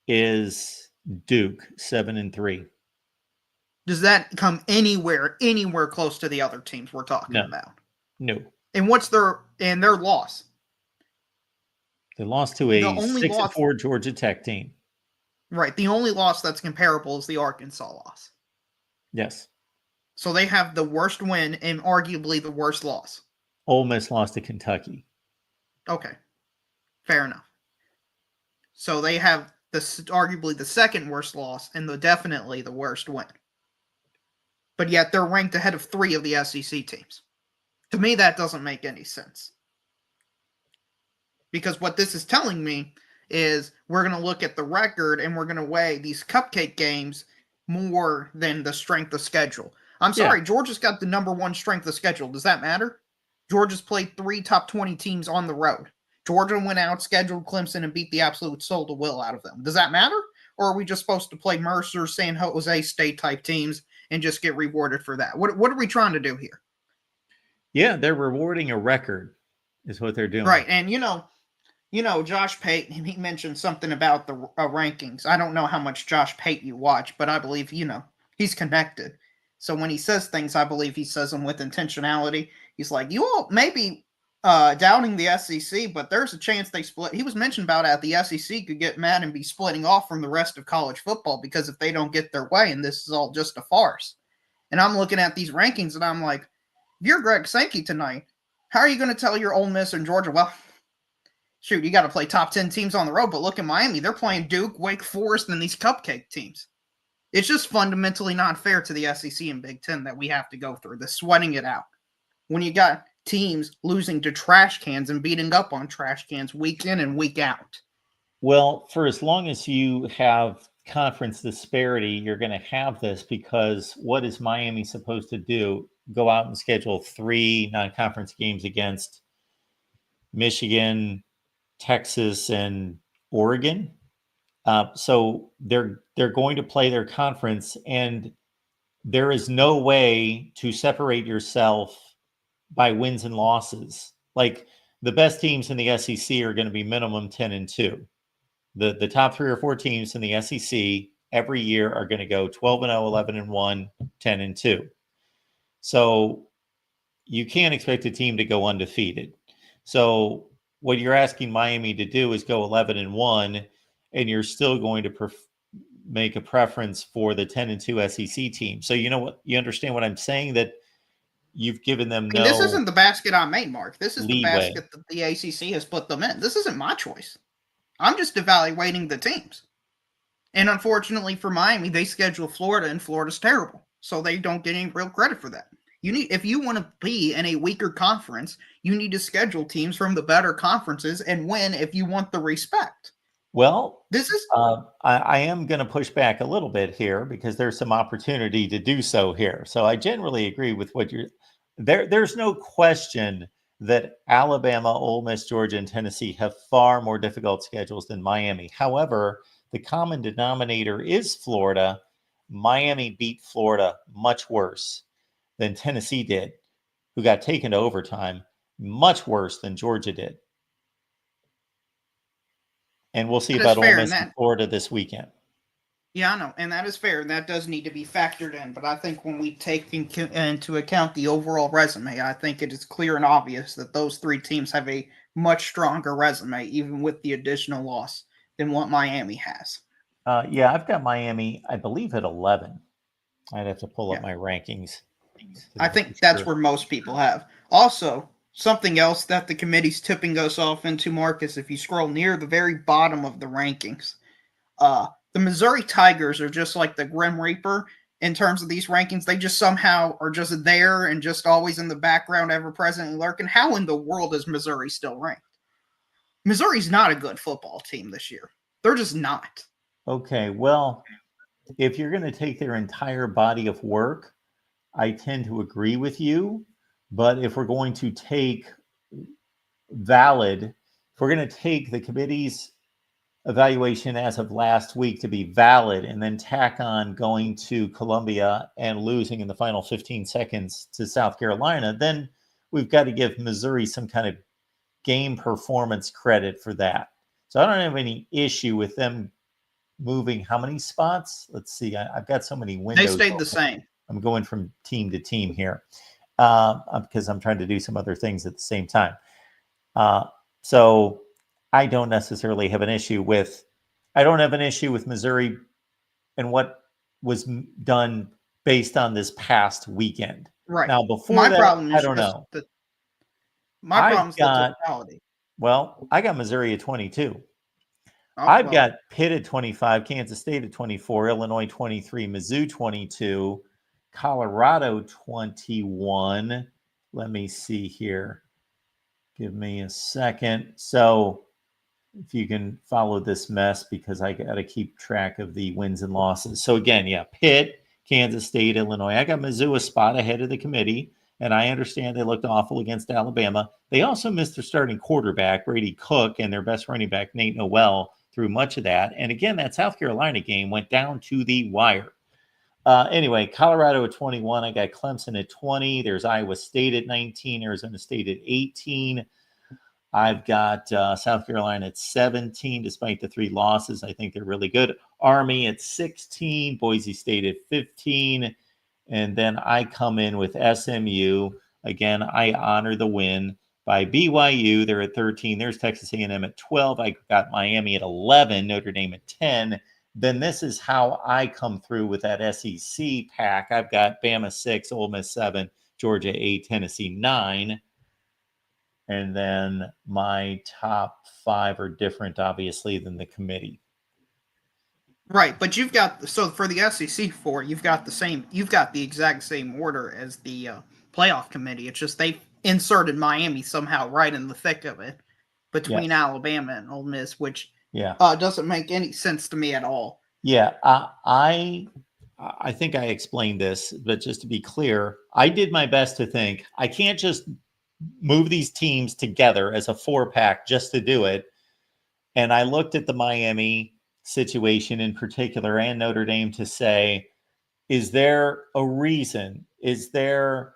is Duke, 7-3. Does that come anywhere close to the other teams we're talking about? No. And what's their loss? They lost to a 6-4 Georgia Tech team. Right. The only loss that's comparable is the Arkansas loss. Yes. So they have the worst win and arguably the worst loss. Ole Miss lost to Kentucky. Okay. Fair enough. So they have arguably the second worst loss and definitely the worst win. But yet they're ranked ahead of 3 of the SEC teams. To me, that doesn't make any sense. Because what this is telling me is we're going to look at the record and we're going to weigh these cupcake games more than the strength of schedule. I'm sorry, Georgia's got the number 1 strength of schedule. Does that matter? Georgia's played 3 top 20 teams on the road. Georgia went out, scheduled Clemson, and beat the absolute soul to will out of them. Does that matter? Or are we just supposed to play Mercer, San Jose State type teams and just get rewarded for that? What are we trying to do here? Yeah, they're rewarding a record is what they're doing. Right, and Josh Payton, he mentioned something about the rankings. I don't know how much Josh Payton you watch, but I believe, he's connected. So when he says things, I believe he says them with intentionality. He's like, you all maybe doubting the SEC, but there's a chance they split. He was mentioned about how the SEC could get mad and be splitting off from the rest of college football because if they don't get their way, and this is all just a farce. And I'm looking at these rankings, and I'm like, if you're Greg Sankey tonight, how are you going to tell your Ole Miss and Georgia, well, shoot, you got to play top 10 teams on the road, but look at Miami. They're playing Duke, Wake Forest, and these cupcake teams. It's just fundamentally not fair to the SEC and Big Ten that we have to go through this, sweating it out. When you got teams losing to trash cans and beating up on trash cans week in and week out. Well, for as long as you have conference disparity, you're going to have this, because what is Miami supposed to do? Go out and schedule 3 non-conference games against Michigan, Texas, and Oregon. So they're going to play their conference, and there is no way to separate yourself by wins and losses. Like, the best teams in the SEC are going to be minimum 10-2. The top 3 or 4 teams in the SEC every year are going to go 12-0, 11-1, 10-2. So you can't expect a team to go undefeated. So what you're asking Miami to do is go 11-1, and you're still going to make a preference for the 10-2 SEC team. So you know what? You understand what I'm saying? That you've given them no. This isn't the basket I made, Mark. This is leeway. The basket that the ACC has put them in. This isn't my choice. I'm just evaluating the teams. And unfortunately for Miami, they schedule Florida, and Florida's terrible. So they don't get any real credit for that. If you want to be in a weaker conference, you need to schedule teams from the better conferences and win if you want the respect. Well, This is I am going to push back a little bit here because there's some opportunity to do so here. So I generally agree with what you're there. There's no question that Alabama, Ole Miss, Georgia, and Tennessee have far more difficult schedules than Miami. However, the common denominator is Florida. Miami beat Florida much worse than Tennessee did, who got taken to overtime, much worse than Georgia did. And we'll see that is about Ole fair, Miss and and that Florida this weekend. yeah, I know, and that is fair, and that does need to be factored in. But I think when we take into account the overall resume, I think it is clear and obvious that those three teams have a much stronger resume, even with the additional loss, than what Miami has. Yeah, I've got Miami, I believe, at 11. I'd have to pull up Yeah. my rankings. I think that's where most people have. Also, something else that the committee's tipping us off into, Marcus, if you scroll near the very bottom of the rankings, the Missouri Tigers are just like the Grim Reaper in terms of these rankings. They just somehow are just there and just always in the background, ever present and lurking. How in the world is Missouri still ranked? Missouri's not a good football team this year. They're just not. Okay, well, if you're going to take their entire body of work, I tend to agree with you. But if we're going to take if we're going to take the committee's evaluation as of last week to be valid and then tack on going to Columbia and losing in the final 15 seconds to South Carolina, then we've got to give Missouri some kind of game performance credit for that. So I don't have any issue with them moving how many spots? Let's see. I've got so many windows. They stayed open. the same. I'm going from team to team here because I'm trying to do some other things at the same time. So I don't necessarily have an issue with. I don't have an issue with Missouri and what was done based on this past weekend. Right. Now, before My that, problem I is don't just know. My problem is the totality. Well, I got Missouri at 22. Oh, I've well, got Pitt at 25, Kansas State at 24, Illinois 23, Mizzou 22, Colorado 21. Let me see here. Give me a second. So if you can follow this mess, because I got to keep track of the wins and losses. So again, yeah, Pitt, Kansas State, Illinois. I got Mizzou a spot ahead of the committee, and I understand they looked awful against Alabama. They also missed their starting quarterback, Brady Cook, and their best running back, Nate Noel, through much of that. And again, that South Carolina game went down to the wire. Anyway, Colorado at 21. I got Clemson at 20. There's Iowa State at 19, Arizona State at 18. I've got South Carolina at 17, despite the 3 losses. I think they're really good. Army at 16, Boise State at 15. And then I come in with SMU. Again, I honor the win by BYU. They're at 13. There's Texas A&M at 12. I got Miami at 11, Notre Dame at 10. Then this is how I come through with that SEC pack. I've got Bama 6, Ole Miss 7, Georgia 8, Tennessee 9. And then my top 5 are different, obviously, than the committee. right, but you've got for the SEC 4, you've got the exact same order as the playoff committee. It's just they inserted Miami somehow right in the thick of it between Alabama and Ole Miss, which doesn't make any sense to me at all. Yeah, I think I explained this, but just to be clear, I did my best to think I can't just move these teams together as a 4-pack just to do it. And I looked at the Miami situation in particular and Notre Dame to say, is there a reason? Is there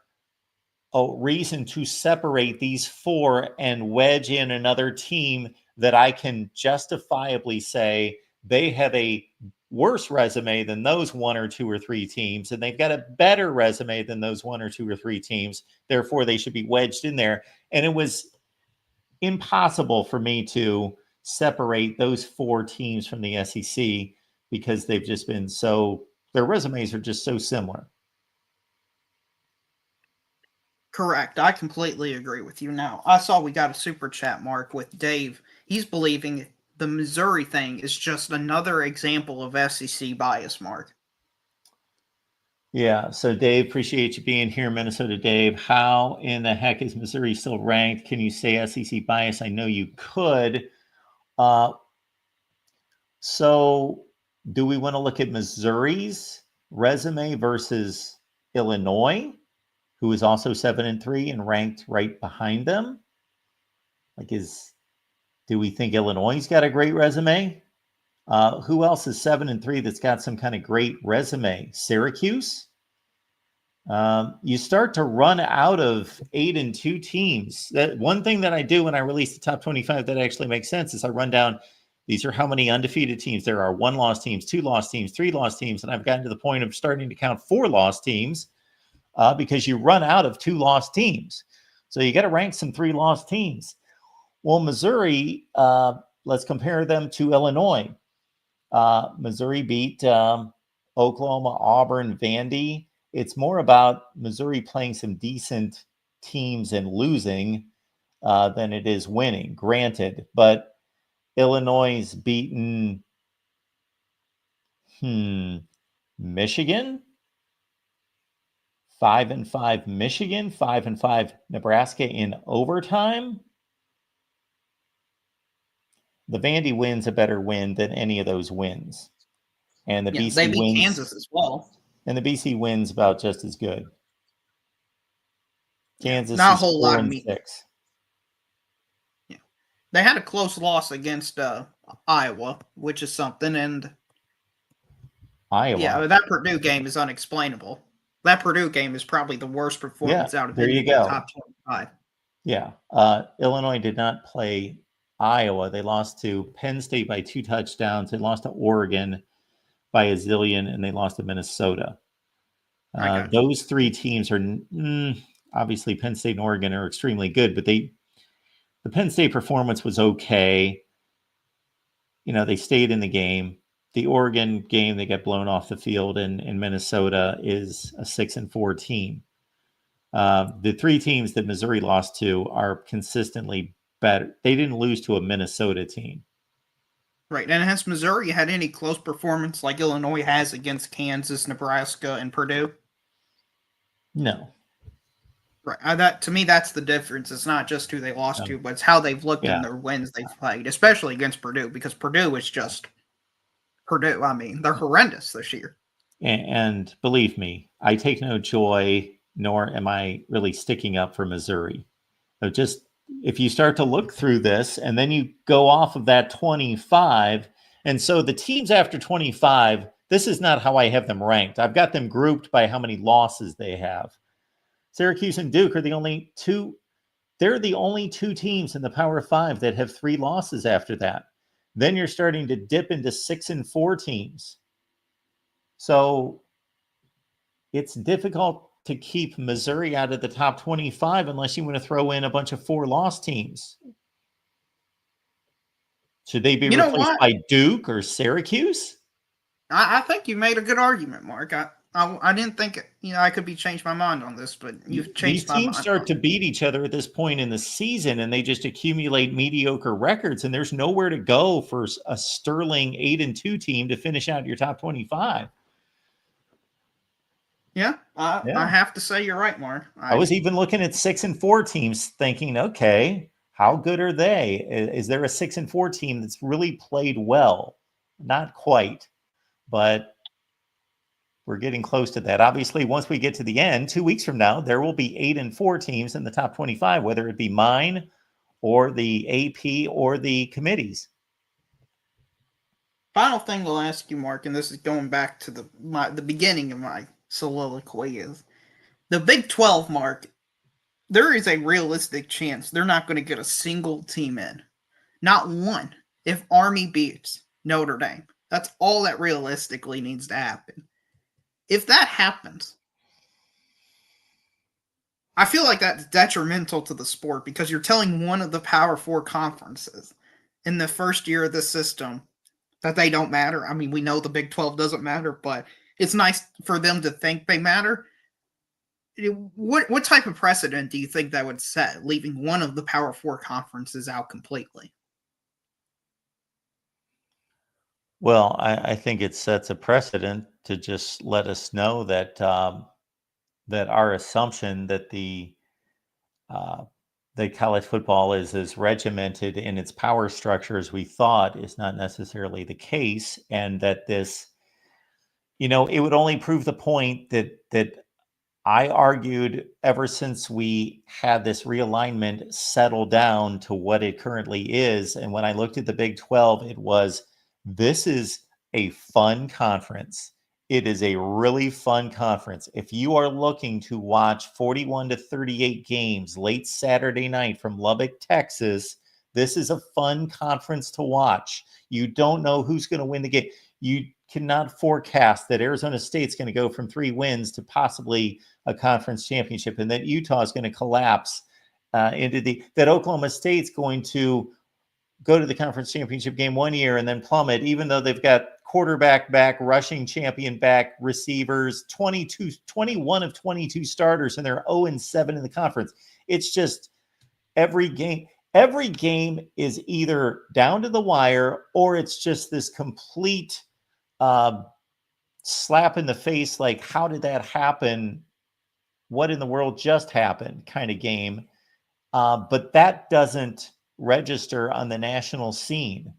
a reason to separate these 4 and wedge in another team that I can justifiably say they have a worse resume than those 1 or 2 or 3 teams, and they've got a better resume than those 1 or 2 or 3 teams. Therefore, they should be wedged in there. And it was impossible for me to separate those 4 teams from the SEC because they've just been their resumes are just so similar. Correct. I completely agree with you. Now, I saw we got a super chat, Mark, with Dave. He's believing the Missouri thing is just another example of SEC bias, Mark. Yeah. So, Dave, appreciate you being here, Minnesota Dave. How in the heck is Missouri still ranked? Can you say SEC bias? I know you could. So, do we want to look at Missouri's resume versus Illinois, who is also 7-3 and ranked right behind them? Like, do we think Illinois' got a great resume? Who else is 7-3 that's got some kind of great resume? Syracuse. You start to run out of 8-2 teams. That one thing that I do when I release the top 25 that actually makes sense is I run down. These are how many undefeated teams there are: 1-loss teams, 2-loss teams, 3-loss teams, and I've gotten to the point of starting to count 4-loss teams because you run out of 2-loss teams. So you got to rank some 3-loss teams. Well, Missouri, let's compare them to Illinois. Missouri beat Oklahoma, Auburn, Vandy. It's more about Missouri playing some decent teams and losing than it is winning, granted. But Illinois' beaten Michigan, 5-5 Michigan, 5-5 Nebraska in overtime. The Vandy win's a better win than any of those wins. And the BC they beat wins Kansas as well. And the BC wins about just as good. Kansas not a is whole lot of 4-6. Yeah, they had a close loss against Iowa, which is something. And Iowa. Yeah, that Purdue game is unexplainable. That Purdue game is probably the worst performance out of there any you go. top 25. Yeah. Illinois did not play Iowa. They lost to Penn State by 2 touchdowns. They lost to Oregon by a zillion, and they lost to Minnesota. Those 3 teams are obviously Penn State and Oregon are extremely good, but the Penn State performance was okay. They stayed in the game. The Oregon game, they got blown off the field, and Minnesota is a 6-4 team. The 3 teams that Missouri lost to are consistently better. They didn't lose to a Minnesota team. Right. And has Missouri had any close performance like Illinois has against Kansas, Nebraska, and Purdue? No. Right. To me, that's the difference. It's not just who they lost to, but it's how they've looked in their wins they've played, especially against Purdue, because Purdue is just Purdue. I mean, they're horrendous this year. And believe me, I take no joy, nor am I really sticking up for Missouri. So just if you start to look through this and then you go off of that 25, and so the teams after 25, this is not how I have them ranked. I've got them grouped by how many losses they have. Syracuse and Duke are the only 2. They're the only 2 teams in the Power 5 that have 3 losses after that. Then you're starting to dip into 6-4 teams. So it's difficult to keep Missouri out of the top 25 unless you want to throw in a bunch of 4-loss teams. Should they be replaced by Duke or Syracuse? I think you made a good argument, Mark. I didn't think I could be changed my mind on this, but you've changed my mind. These teams start to beat each other at this point in the season, and they just accumulate mediocre records, and there's nowhere to go for a sterling 8-2 team to finish out your top 25. Yeah, I have to say you're right, Mark. I was even looking at 6-4 teams thinking, okay, how good are they? Is there a 6-4 team that's really played well? Not quite, but we're getting close to that. Obviously, once we get to the end, 2 weeks from now, there will be 8-4 teams in the top 25, whether it be mine or the AP or the committees. Final thing I'll ask you, Mark, and this is going back to the beginning of my soliloquy, is the Big 12, Mark. There is a realistic chance they're not going to get a single team in. Not one. If Army beats Notre Dame. That's all that realistically needs to happen. If that happens, I feel like that's detrimental to the sport because you're telling one of the Power 4 conferences in the first year of the system that they don't matter. I mean, we know the Big 12 doesn't matter, but it's nice for them to think they matter. What type of precedent do you think that would set, leaving one of the Power 4 conferences out completely? Well, I think it sets a precedent to just let us know that that our assumption that the that college football is as regimented in its power structure as we thought is not necessarily the case, and that this, it would only prove the point that I argued ever since we had this realignment settle down to what it currently is. And when I looked at the Big 12, this is a fun conference. It is a really fun conference. If you are looking to watch 41 to 38 games late Saturday night from Lubbock, Texas, this is a fun conference to watch. You don't know who's going to win the game. You cannot forecast that Arizona State's going to go from 3 wins to possibly a conference championship, and that Utah is going to collapse that Oklahoma State's going to go to the conference championship game one year and then plummet, even though they've got quarterback back, rushing champion back, receivers, 21 of 22 starters, and they're 0-7 in the conference. It's just every game is either down to the wire, or it's just this complete slap in the face, like, how did that happen? What in the world just happened kind of game. But that doesn't register on the national scene.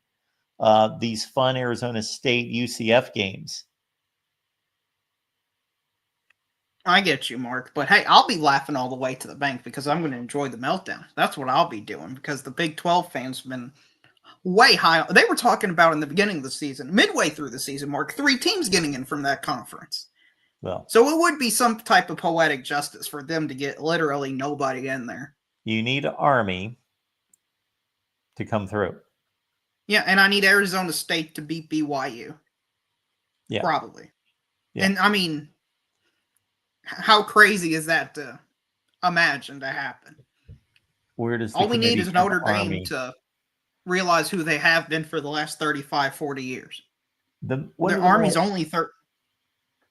These fun Arizona State UCF games. I get you, Mark. But hey, I'll be laughing all the way to the bank because I'm going to enjoy the meltdown. That's what I'll be doing, because the Big 12 fans have been way high. They were talking about in the beginning of the season, midway through the season, Mark, 3 teams getting in from that conference. Well, so it would be some type of poetic justice for them to get literally nobody in there. You need Army to come through. Yeah, and I need Arizona State to beat BYU. Yeah. Probably. Yeah. And I mean, how crazy is that to imagine to happen? Where does all we need is Notre Dame to realize who they have been for the last 35, 40 years. Their Army's only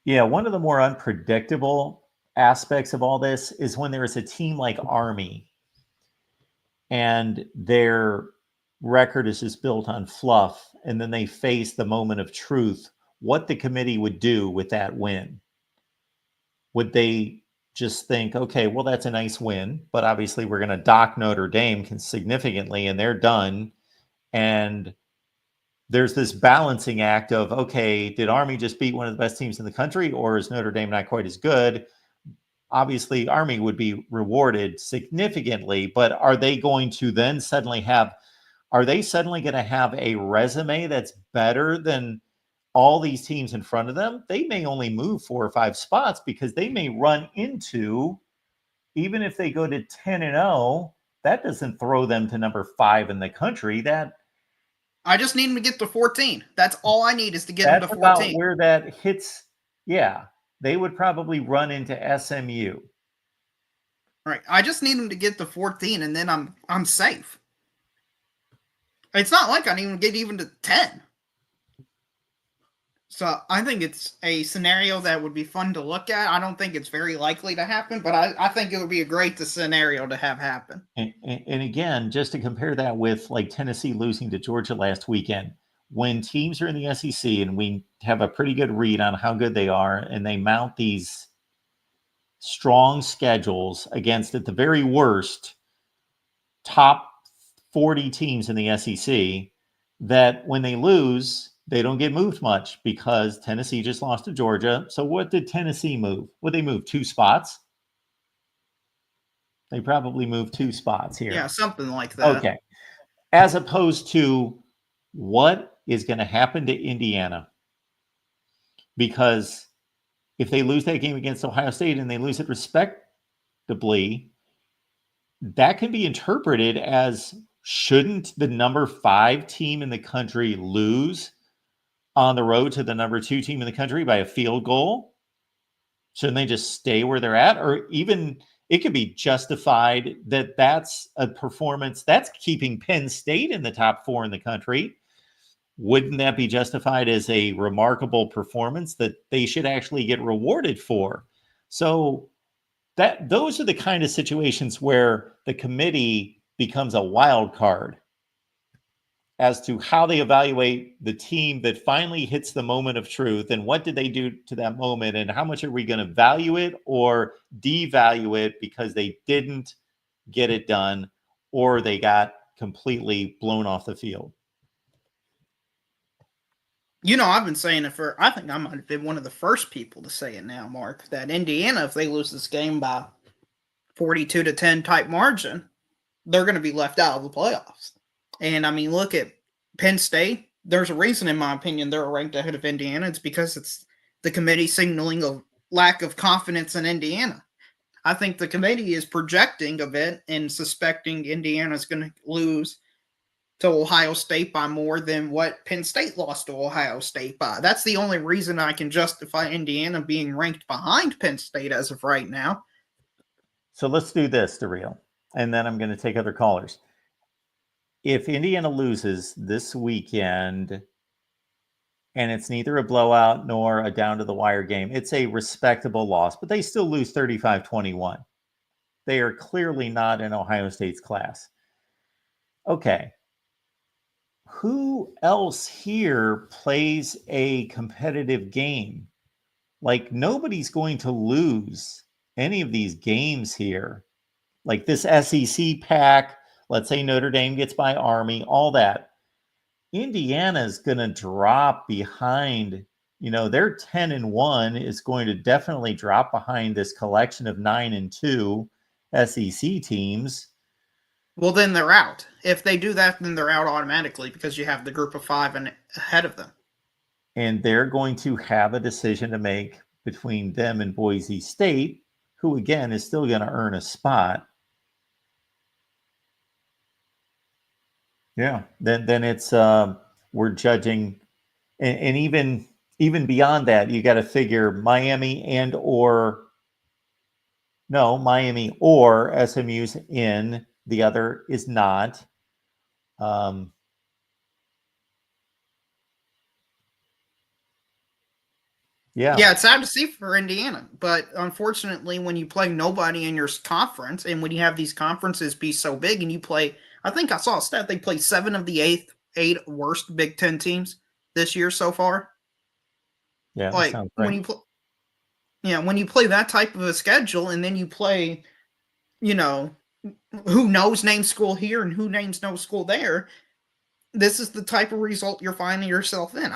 Yeah, one of the more unpredictable aspects of all this is when there is a team like Army and their record is just built on fluff, and then they face the moment of truth, what the committee would do with that win. Would they just think, okay, well, that's a nice win, but obviously we're going to dock Notre Dame significantly and they're done. And there's this balancing act of, okay, did Army just beat one of the best teams in the country, or is Notre Dame not quite as good? Obviously, Army would be rewarded significantly, but are they going to then suddenly going to have a resume that's better than all these teams in front of them? They may only move 4 or 5 spots because they may run into, even if they go to 10-0, that doesn't throw them to number 5 in the country. I just need them to get to 14. That's all I need, is to get them to 14. That's about where that hits. Yeah, they would probably run into SMU. Right. I just need them to get to 14, and then I'm safe. It's not like I need to get even to 10. So I think it's a scenario that would be fun to look at. I don't think it's very likely to happen, but I think it would be a great scenario to have happen. And again, just to compare that with like Tennessee losing to Georgia last weekend, when teams are in the SEC and we have a pretty good read on how good they are, and they mount these strong schedules against, at the very worst, top 40 teams in the SEC, that when they lose, they don't get moved much because Tennessee just lost to Georgia. So what did Tennessee move? Would they move 2 spots? They probably moved 2 spots here. Yeah, something like that. Okay. As opposed to what is going to happen to Indiana. Because if they lose that game against Ohio State and they lose it respectably, that can be interpreted as, shouldn't the number 5 team in the country lose on the road to the number 2 team in the country by a field goal? Shouldn't they just stay where they're at? Or even it could be justified that that's a performance that's keeping Penn State in the top 4 in the country. Wouldn't that be justified as a remarkable performance that they should actually get rewarded for? So those are the kind of situations where the committee becomes a wild card as to how they evaluate the team that finally hits the moment of truth, and what did they do to that moment, and how much are we going to value it or devalue it because they didn't get it done or they got completely blown off the field. You know, I've been saying it I think I might have been one of the first people to say it now, Mark, that Indiana, if they lose this game by 42-10 type margin, they're going to be left out of the playoffs. And I mean, look at Penn State. There's a reason, in my opinion, they're ranked ahead of Indiana. It's because it's the committee signaling a lack of confidence in Indiana. I think the committee is projecting a bit and suspecting Indiana's going to lose to Ohio State by more than what Penn State lost to Ohio State by. That's the only reason I can justify Indiana being ranked behind Penn State as of right now. So let's do this, Daryl, and then I'm going to take other callers. If Indiana loses this weekend, and it's neither a blowout nor a down-to-the-wire game, it's a respectable loss, but they still lose 35-21. They are clearly not in Ohio State's class. Okay. Who else here plays a competitive game? Like, nobody's going to lose any of these games here. Like this SEC pack, let's say Notre Dame gets by Army, all that. Indiana's going to drop behind. You know, their 10-1 is going to definitely drop behind this collection of 9-2 SEC teams. Well, then they're out. If they do that, then they're out automatically because you have the group of 5 ahead of them. And they're going to have a decision to make between them and Boise State, who, again, is still going to earn a spot. Yeah, then it's we're judging, and even beyond that, you got to figure Miami or SMU's in. The other is not. Yeah. Yeah, it's sad to see for Indiana, but unfortunately, when you play nobody in your conference, and when you have these conferences be so big, and you play, I think I saw a stat, they play 7 of the 8 worst Big Ten teams this year so far. Yeah, like sounds right. when you play that type of a schedule, and then you play, you know, who knows name school here and who names no school there, this is the type of result you're finding yourself in.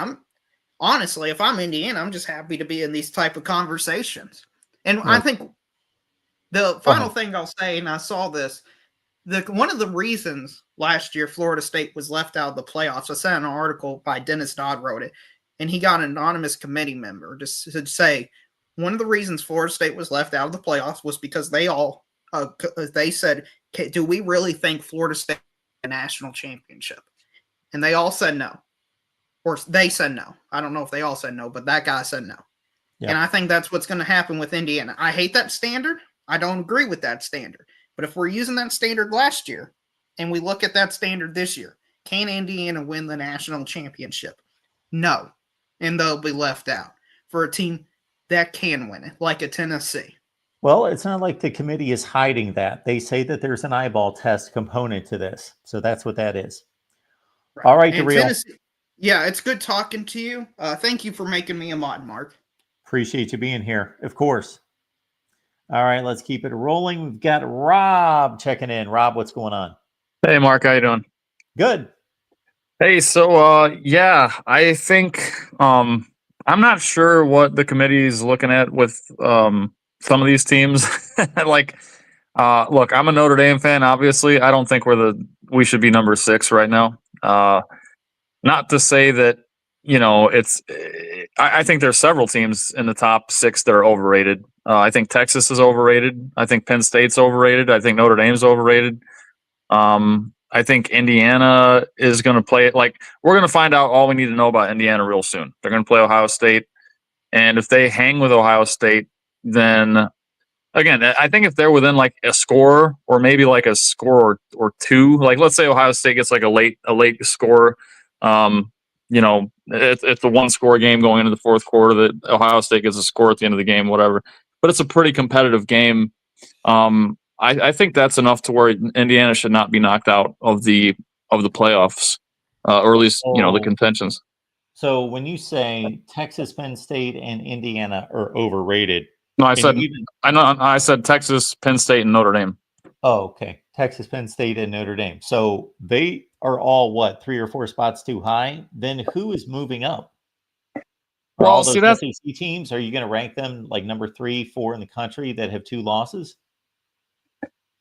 Honestly, if I'm Indiana, I'm just happy to be in these type of conversations. And I think the final thing I'll say, and I saw this, one of the reasons last year Florida State was left out of the playoffs, I saw an article by Dennis Dodd wrote it, and he got an anonymous committee member to say one of the reasons Florida State was left out of the playoffs was because they said, do we really think Florida State a national championship? And they all said no. Or they said no. I don't know if they all said no, but that guy said no. Yep. And I think that's what's going to happen with Indiana. I hate that standard. I don't agree with that standard. But if we're using that standard last year and we look at that standard this year, can Indiana win the national championship? No. And they'll be left out for a team that can win it, like a Tennessee. Well, it's not like the committee is hiding that. They say that there's an eyeball test component to this. So that's what that is. Right. All right, Daryl. Yeah, it's good talking to you. Thank you for making me a mod, Mark. Appreciate you being here, of course. All right, let's keep it rolling. We've got Rob checking in. Rob, what's going on? Hey, Mark, how you doing? Good. Hey, so yeah, I think I'm not sure what the committee is looking at with some of these teams. Look, I'm a Notre Dame fan. Obviously, I don't think we should be number 6 right now. Not to say that, you know, I think there's several teams in the top 6 that are overrated. I think Texas is overrated. I think Penn State's overrated. I think Notre Dame's overrated. I think Indiana is going to play it. Like, we're going to find out all we need to know about Indiana real soon. They're going to play Ohio State. And if they hang with Ohio State, then again, I think if they're within like a score or maybe like a score or 2, like let's say Ohio State gets like a late score, you know, it's a 1-score game going into the fourth quarter that Ohio State gets a score at the end of the game, whatever. But it's a pretty competitive game. I think that's enough to where Indiana should not be knocked out of the playoffs, or at least you know, the contentions. So when you say Texas, Penn State, and Indiana are overrated, no, I said Texas, Penn State, and Notre Dame. Oh, okay. Texas, Penn State, and Notre Dame. So they are all what, 3 or 4 spots too high? Then who is moving up? Are Well, all see those that. SEC teams? Are you going to rank them like number 3, 4 in the country that have 2 losses?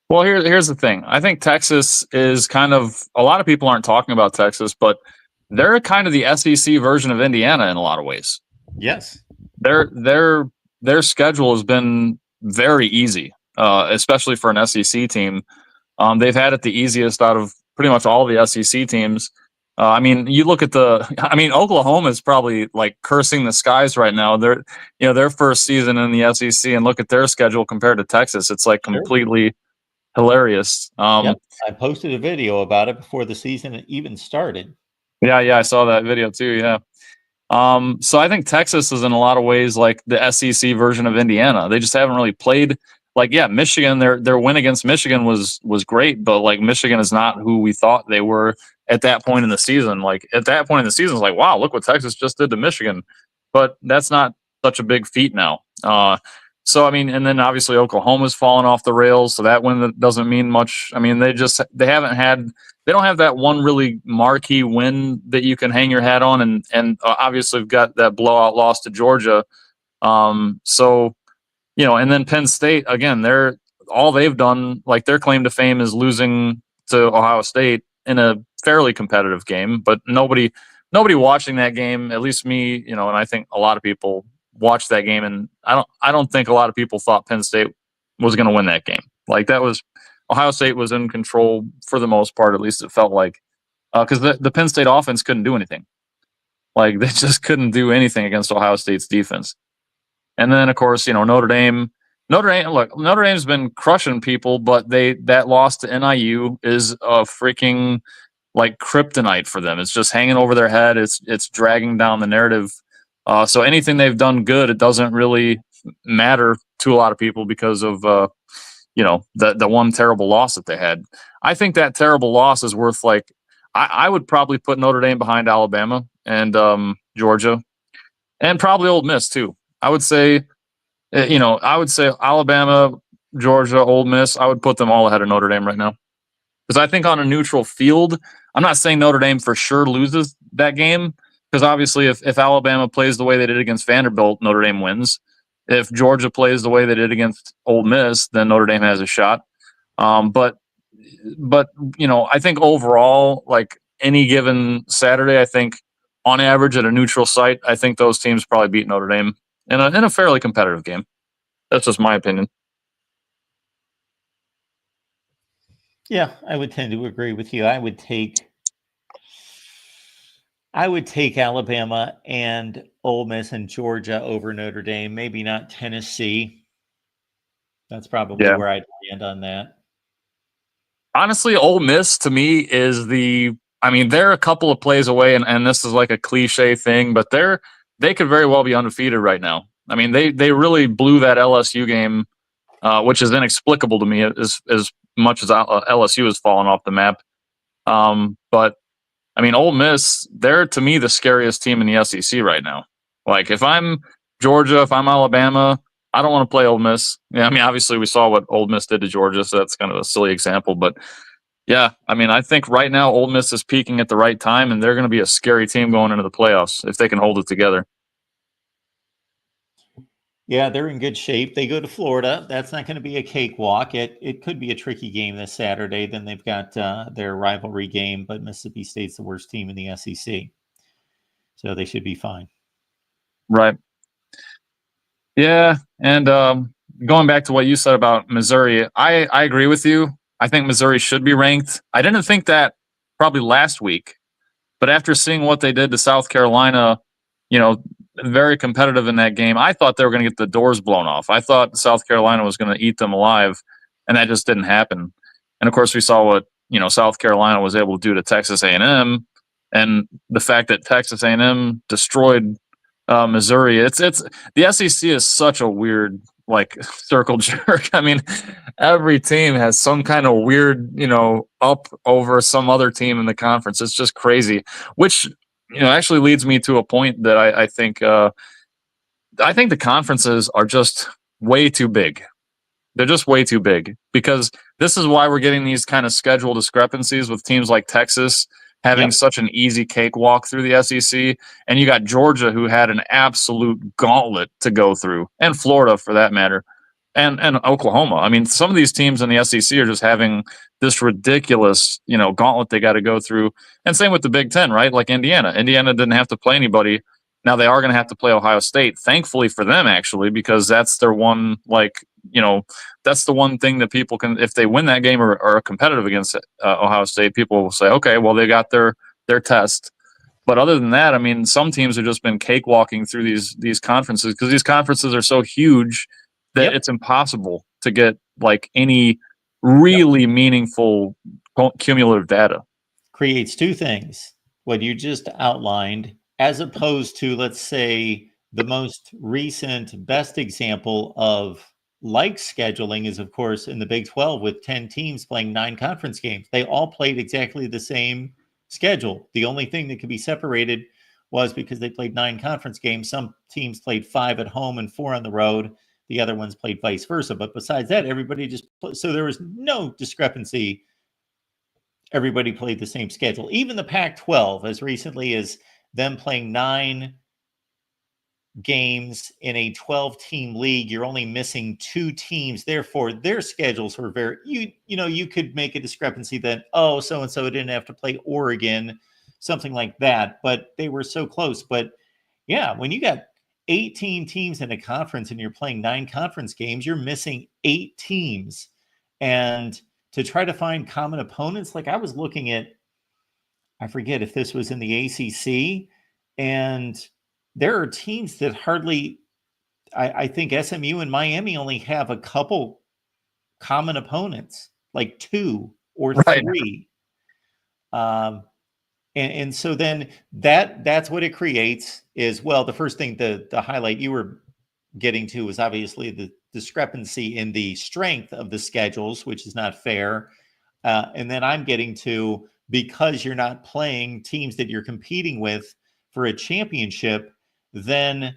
Well, here's the thing. I think Texas is kind of, a lot of people aren't talking about Texas, but they're kind of the SEC version of Indiana in a lot of ways. Yes. Their schedule has been very easy, especially for an SEC team. They've had it the easiest out of pretty much all the SEC teams. I mean, you look at Oklahoma is probably like cursing the skies right now. They're, their first season in the SEC, and look at their schedule compared to Texas. It's like completely hilarious. Yep. I posted a video about it before the season even started. Yeah, I saw that video too. Yeah. So I think Texas is in a lot of ways like the SEC version of Indiana. They just haven't really played. Like, yeah, Michigan, their win against Michigan was great, but like Michigan is not who we thought they were at that point in the season. Like at that point in the season, it's like, wow, look what Texas just did to Michigan. But that's not such a big feat now. So I mean, and then obviously Oklahoma's fallen off the rails, so that win doesn't mean much. I mean, they don't have that one really marquee win that you can hang your hat on, and obviously we've got that blowout loss to Georgia. So and then Penn State again, they've done, like their claim to fame is losing to Ohio State in a fairly competitive game, but nobody watching that game, at least me, and I think a lot of people watched that game, and I don't think a lot of people thought Penn State was going to win that game. Like Ohio State was in control for the most part, at least it felt like, because the Penn State offense couldn't do anything. Like they just couldn't do anything against Ohio State's defense. And then of course, Notre Dame. Look, Notre Dame's been crushing people, but that loss to NIU is a freaking like kryptonite for them. It's just hanging over their head. It's dragging down the narrative. So anything they've done good, it doesn't really matter to a lot of people because of the one terrible loss that they had. I think that terrible loss is worth like I would probably put Notre Dame behind Alabama and Georgia, and probably Ole Miss too. I would say Alabama, Georgia, Ole Miss. I would put them all ahead of Notre Dame right now, because I think on a neutral field, I'm not saying Notre Dame for sure loses that game, because obviously if Alabama plays the way they did against Vanderbilt, Notre Dame wins. If Georgia plays the way they did against Ole Miss, then Notre Dame has a shot. But I think overall, like any given Saturday, I think on average at a neutral site, I think those teams probably beat Notre Dame in a fairly competitive game. That's just my opinion. Yeah, I would tend to agree with you. I would take Alabama and Ole Miss and Georgia over Notre Dame. Maybe not Tennessee. That's probably where I'd land on that. Honestly, Ole Miss to me is they're a couple of plays away, and this is like a cliche thing, but they could very well be undefeated right now. I mean, they really blew that LSU game, which is inexplicable to me as much as LSU has fallen off the map. But I mean, Ole Miss, they're to me the scariest team in the SEC right now. Like if I'm Georgia, if I'm Alabama, I don't want to play Ole Miss. Yeah, I mean, obviously we saw what Ole Miss did to Georgia, so that's kind of a silly example. But yeah, I mean, I think right now Ole Miss is peaking at the right time, and they're going to be a scary team going into the playoffs if they can hold it together. Yeah, they're in good shape. They go to Florida. That's not going to be a cakewalk. It could be a tricky game this Saturday. Then they've got their rivalry game, but Mississippi State's the worst team in the SEC. So they should be fine. Right. Yeah, and going back to what you said about Missouri, I agree with you. I think Missouri should be ranked. I didn't think that probably last week, but after seeing what they did to South Carolina, very competitive in that game, I thought they were going to get the doors blown off. I thought South Carolina was going to eat them alive, and that just didn't happen. And of course, we saw what South Carolina was able to do to Texas A&M, and the fact that Texas A&M destroyed Missouri. It's the SEC is such a weird like circle jerk. I mean, every team has some kind of weird, up over some other team in the conference. It's just crazy, which actually leads me to a point that I think the conferences are just way too big. They're just way too big, because this is why we're getting these kind of schedule discrepancies with teams like Texas having such an easy cakewalk through the SEC. And you got Georgia, who had an absolute gauntlet to go through, and Florida for that matter, and Oklahoma. I mean, some of these teams in the SEC are just having this ridiculous, gauntlet they got to go through. And same with the Big Ten, right? Like Indiana. Indiana didn't have to play anybody. Now they are going to have to play Ohio State. Thankfully for them, actually, because that's their one, that's the one thing that people can, if they win that game or are competitive against Ohio State, people will say, okay, well, they got their test. But other than that, I mean, some teams have just been cakewalking through these conferences because these conferences are so huge that it's impossible to get like any really meaningful cumulative data. Creates two things. What you just outlined, as opposed to, let's say, the most recent best example of like scheduling is, of course, in the Big 12 with 10 teams playing 9 conference games. They all played exactly the same schedule. The only thing that could be separated was because they played 9 conference games. Some teams played 5 at home and 4 on the road. The other ones played vice versa. But besides that, everybody just so there was no discrepancy. Everybody played the same schedule. Even the Pac-12, as recently as them playing 9 games in a 12-team league, you're only missing 2 teams. Therefore, their schedules were very, you could make a discrepancy that, so-and-so didn't have to play Oregon, something like that, but they were so close. But yeah, when you got 18 teams in a conference and you're playing 9 conference games, you're missing 8 teams. And to try to find common opponents, like I was looking at, I forget if this was in the ACC, and there are teams that hardly, I think SMU and Miami only have a couple common opponents, like 2 or 3. And so then that's what it creates is, well, the first thing, the highlight you were getting to was obviously the discrepancy in the strength of the schedules, which is not fair. And then I'm getting to, because you're not playing teams that you're competing with for a championship, then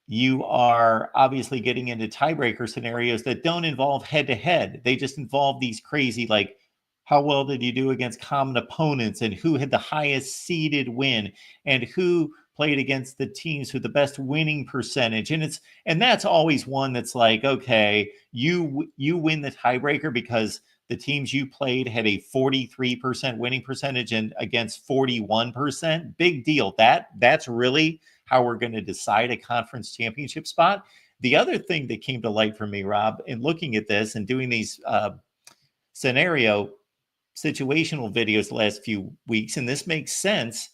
you are obviously getting into tiebreaker scenarios that don't involve head-to-head. They just involve these crazy, like, how well did you do against common opponents, and who had the highest seeded win, and who played against the teams with the best winning percentage. And that's always one that's like, okay, you win the tiebreaker because the teams you played had a 43% winning percentage and against 41%. Big deal. That's really how we're going to decide a conference championship spot. The other thing that came to light for me, Rob, in looking at this and doing these situational videos the last few weeks, and this makes sense,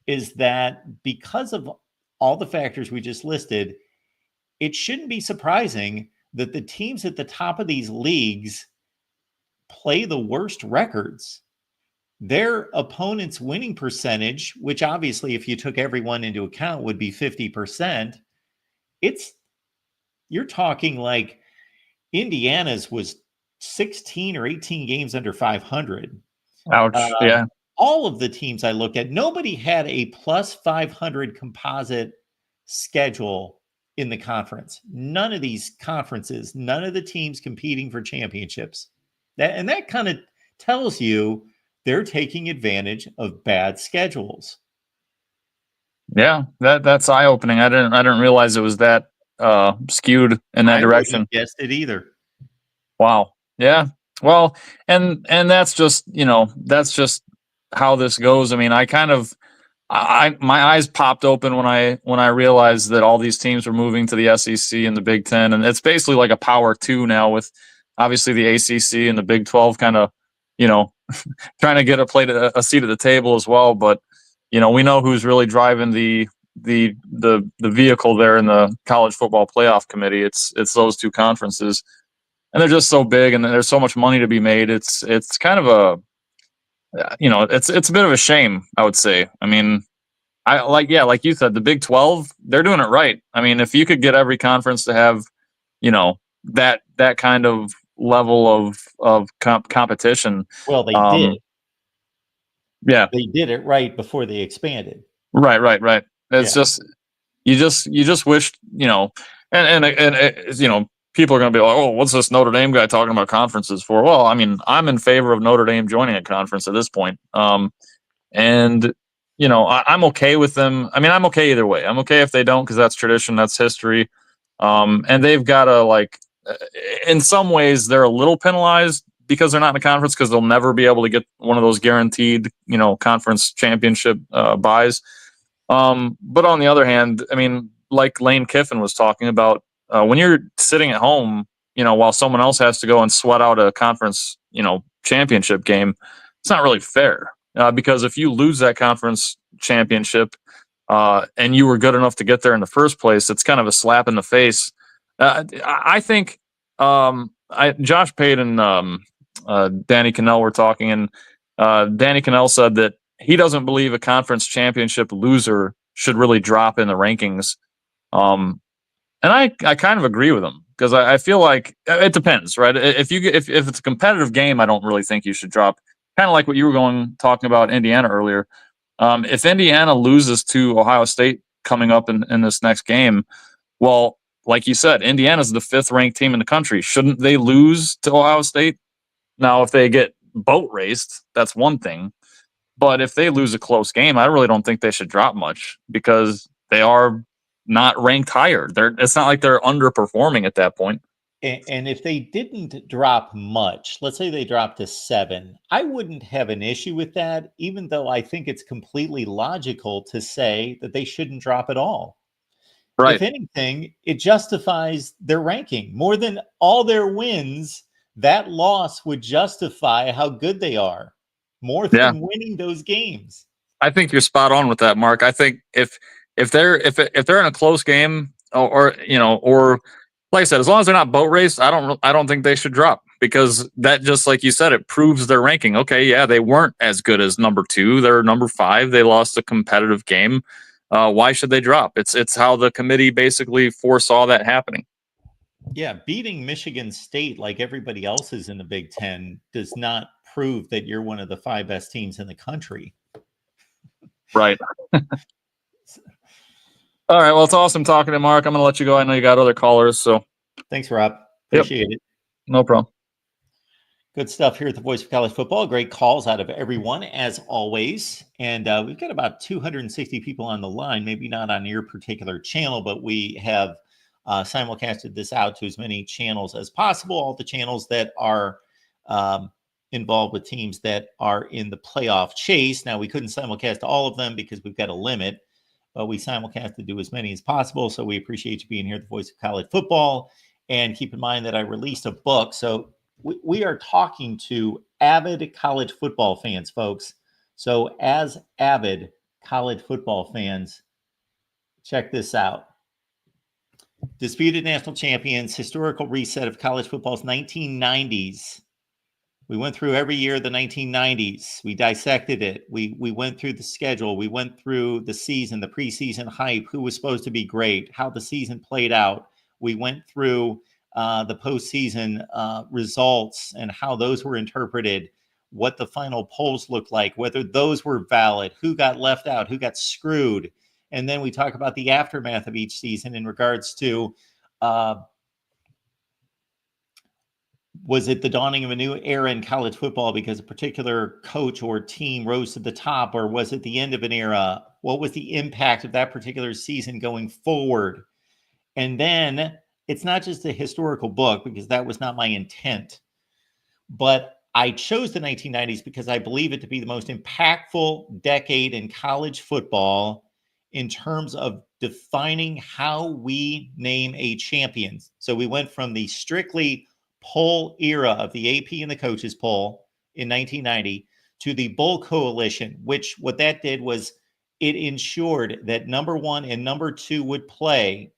is that because of all the factors we just listed, it shouldn't be surprising that the teams at the top of these leagues play the worst records. Their opponent's winning percentage, which obviously if you took everyone into account would be 50%, you're talking like Indiana's was 16 or 18 games under 500. Ouch. Yeah. All of the teams I looked at, nobody had a plus 500 composite schedule in the conference. None of these conferences, none of the teams competing for championships. That kind of tells you they're taking advantage of bad schedules. Yeah, that's eye-opening. I didn't realize it was that skewed in that direction. I wouldn't have guessed it either. Wow. Yeah. Well, and that's just, that's just how this goes. I mean, my eyes popped open when I realized that all these teams were moving to the SEC and the Big Ten, and it's basically like a Power 2 now, with obviously the ACC and the Big 12 kind of, trying to get a seat at the table as well. But we know who's really driving the vehicle there in the college football playoff committee. It's those 2 conferences, and they're just so big, and there's so much money to be made. It's kind of it's a bit of a shame, I would say. I mean, like you said, the Big 12, they're doing it right. I mean, if you could get every conference to have, that kind of level of competition. Well, they did. Yeah, they did it right before they expanded. Right. It's just you just wish, and people are going to be like, oh, what's this Notre Dame guy talking about conferences for? Well, I mean, I'm in favor of Notre Dame joining a conference at this point. And, you know, I'm okay with them. I mean, I'm okay either way. I'm okay if they don't, because that's tradition, that's history. And they've got to, like, in some ways, they're a little penalized because they're not in a conference, because they'll never be able to get one of those guaranteed, you know, conference championship buys. But on the other hand, I mean, like Lane Kiffin was talking about, when you're sitting at home, you know, while someone else has to go and sweat out a conference, you know, championship game, it's not really fair. Because if you lose that conference championship, and you were good enough to get there in the first place, it's kind of a slap in the face. I think Josh Pate and Danny Cannell were talking, and Danny Cannell said that he doesn't believe a conference championship loser should really drop in the rankings. And I kind of agree with him, because I feel like it depends, right? If it's a competitive game, I don't really think you should drop. Kind of like what you were talking about Indiana earlier. If Indiana loses to Ohio State coming up in this next game, well, like you said, Indiana's the 5th ranked team in the country. Shouldn't they lose to Ohio State? Now, if they get boat raced, that's one thing. But if they lose a close game, I really don't think they should drop much, because they are not ranked higher. It's not like they're underperforming at that point. And if they didn't drop much, let's say they dropped to 7, I wouldn't have an issue with that, even though I think it's completely logical to say that they shouldn't drop at all. Right. If anything, it justifies their ranking more than all their wins. That loss would justify how good they are more than winning those games. I think you're spot on with that, Mark. I think if they're in a close game, or you know, or like I said, as long as they're not boat raced, I don't think they should drop, because that, just like you said, it proves their ranking. Okay, yeah, they weren't as good as number 2. They're number 5. They lost a competitive game. Why should they drop? It's how the committee basically foresaw that happening. Yeah, beating Michigan State like everybody else is in the Big Ten does not prove that you're one of the 5 best teams in the country. Right. All right. Well, it's awesome talking to Mark. I'm going to let you go. I know you got other callers. So thanks, Rob. Appreciate it. No problem. Good stuff here at the Voice of College Football. Great calls out of everyone, as always. And we've got about 260 people on the line, maybe not on your particular channel, but we have simulcasted this out to as many channels as possible, all the channels that are involved with teams that are in the playoff chase. Now, we couldn't simulcast all of them because we've got a limit, but we simulcast to do as many as possible. So we appreciate you being here at the Voice of College Football. And keep in mind that I released a book. So we are talking to avid college football fans, folks. So as avid college football fans, check this out. Disputed National Champions, Historical Reset of College Football's 1990s. We went through every year of the 1990s. We dissected it. We went through the schedule. We went through the season, the preseason hype, who was supposed to be great, how the season played out. We went through the postseason results and how those were interpreted, what the final polls looked like, whether those were valid, who got left out, who got screwed. And then we talk about the aftermath of each season in regards to was it the dawning of a new era in college football because a particular coach or team rose to the top, or was it the end of an era? What was the impact of that particular season going forward? And then it's not just a historical book, because that was not my intent, but I chose the 1990s because I believe it to be the most impactful decade in college football in terms of defining how we name a champion. So we went from the strictly poll era of the AP and the coaches poll in 1990 to the Bull Coalition, which what that did was it ensured that number 1 and number 2 would play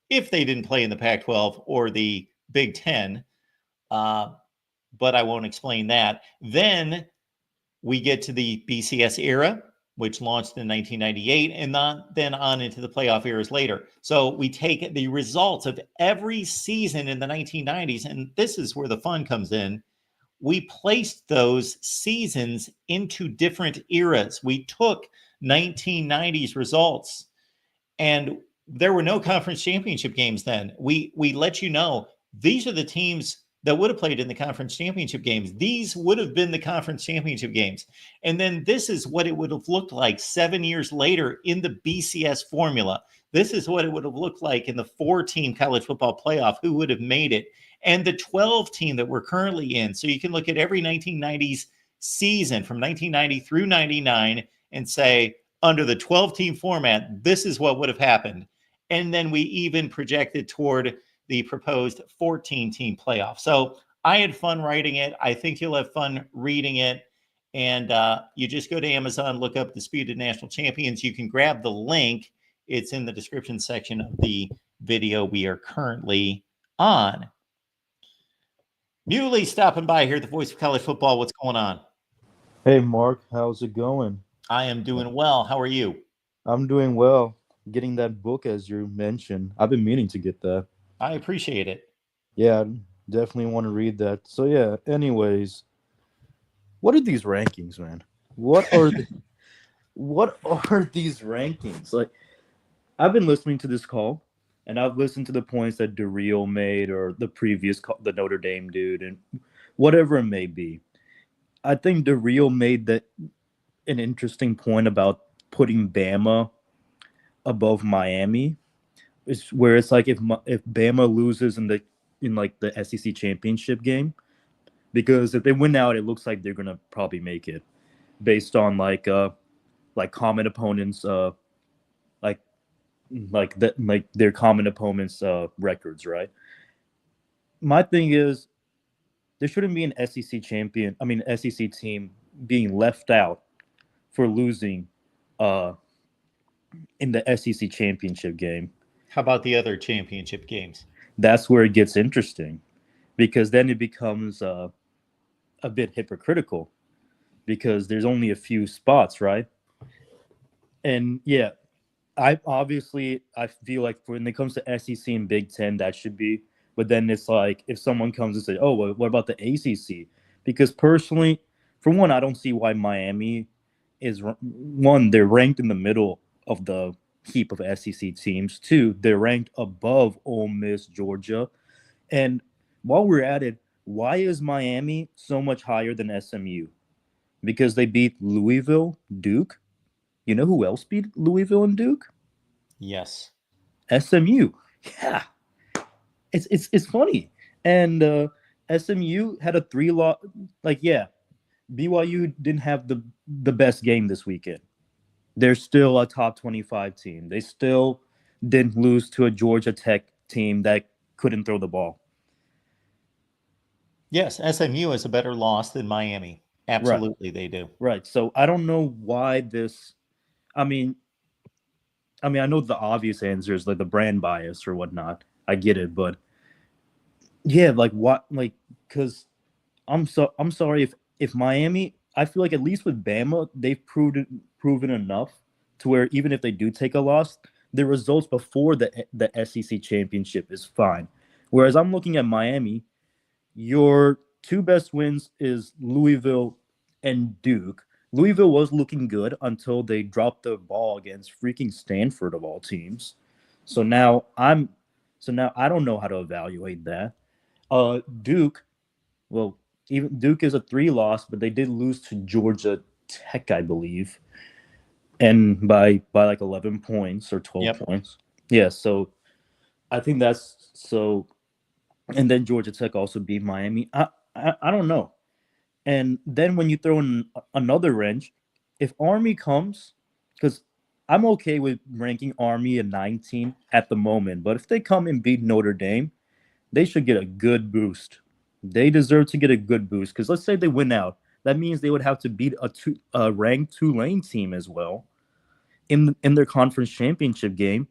if they didn't play in the Pac-12 or the Big Ten. But I won't explain that. Then we get to the BCS era, which launched in 1998, and then on into the playoff eras later. So we take the results of every season in the 1990s, and this is where the fun comes in. We placed those seasons into different eras. We took 1990s results, and there were no conference championship games then. We let you know these are the teams that would have played in the conference championship games. These would have been the conference championship games. And then this is what it would have looked like 7 years later in the BCS formula. This is what it would have looked like in the 4-team college football playoff, who would have made it, and the 12 team that we're currently in. So you can look at every 1990s season from 1990 through 99 and say, under the 12-team format, this is what would have happened. And then we even projected toward the proposed 14-team playoff. So I had fun writing it. I think you'll have fun reading it. And you just go to Amazon, look up Disputed National Champions. You can grab the link. It's in the description section of the video we are currently on. Muley stopping by here, the voice of college football. What's going on? Hey, Mark, how's it going? I am doing well. How are you? I'm doing well. Getting that book, as you mentioned. I've been meaning to get that. I appreciate it. Yeah, definitely want to read that. So, yeah, anyways, what are these rankings, man? What are these rankings? Like, I've been listening to this call, and I've listened to the points that DeRio made or the previous call, the Notre Dame dude, and whatever it may be. I think DeRio made an interesting point about putting Bama above Miami, where it's like if Bama loses in the SEC championship game, because if they win out, it looks like they're gonna probably make it, based on like common opponents, their common opponents' records, right? My thing is, there shouldn't be an SEC team being left out for losing in the SEC championship game. How about the other championship games? That's where it gets interesting, because then it becomes a bit hypocritical, because there's only a few spots, right? And yeah, I feel like when it comes to SEC and Big Ten, that should be. But then it's like, if someone comes and says, "Oh, well, what about the ACC?" Because personally, for one, I don't see why Miami is one. They're ranked in the middle of the heap of SEC teams. Two, they're ranked above Ole Miss, Georgia. And while we're at it, why is Miami so much higher than SMU? Because they beat Louisville, Duke. You know who else beat Louisville and Duke? Yes. SMU. Yeah. It's funny. And SMU had a 3-loss. BYU didn't have the best game this weekend. They're still a top 25 team. They still didn't lose to a Georgia Tech team that couldn't throw the ball. Yes, SMU is a better loss than Miami. Absolutely, They do. Right. So I don't know why this. I mean, I know the obvious answer is like the brand bias or whatnot. I get it, but yeah, like what? Like, because I'm sorry if Miami. I feel like at least with Bama, they've proven enough to where even if they do take a loss, the results before the SEC championship is fine. Whereas I'm looking at Miami, your two best wins is Louisville and Duke. Louisville was looking good until they dropped the ball against freaking Stanford of all teams. So now I don't know how to evaluate that. Duke, well, even Duke is a 3-loss, but they did lose to Georgia Tech, I believe, and by like 11 points or 12 points. Yeah, so I think that's so. And then Georgia Tech also beat Miami. I don't know. And then when you throw in another wrench, if Army comes, because I'm okay with ranking Army a 19 at the moment, but if they come and beat Notre Dame, they should get a good boost. They deserve to get a good boost, because let's say they win out. That means they would have to beat a ranked Tulane team as well in their conference championship game.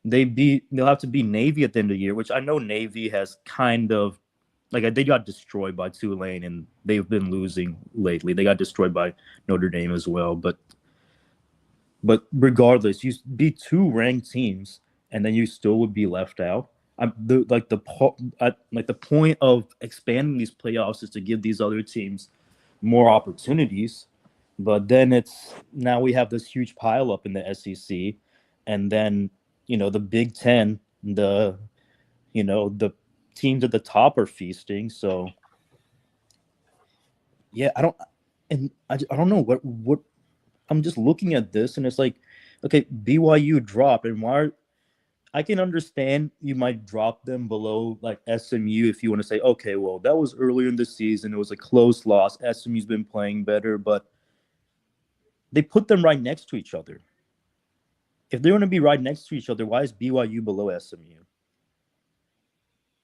They'll have to beat Navy at the end of the year, which I know Navy has kind of they got destroyed by Tulane, and they've been losing lately. They got destroyed by Notre Dame as well. But regardless, you beat 2 ranked teams, and then you still would be left out. The point of expanding these playoffs is to give these other teams more opportunities. But then now we have this huge pileup in the SEC, and then the Big Ten, the teams at the top are feasting. So yeah, I don't know what I'm just looking at this and it's like, okay, BYU dropped, and I can understand you might drop them below like SMU if you want to say, okay, well, that was earlier in the season. It was a close loss. SMU's been playing better, but they put them right next to each other. If they're going to be right next to each other, why is BYU below SMU?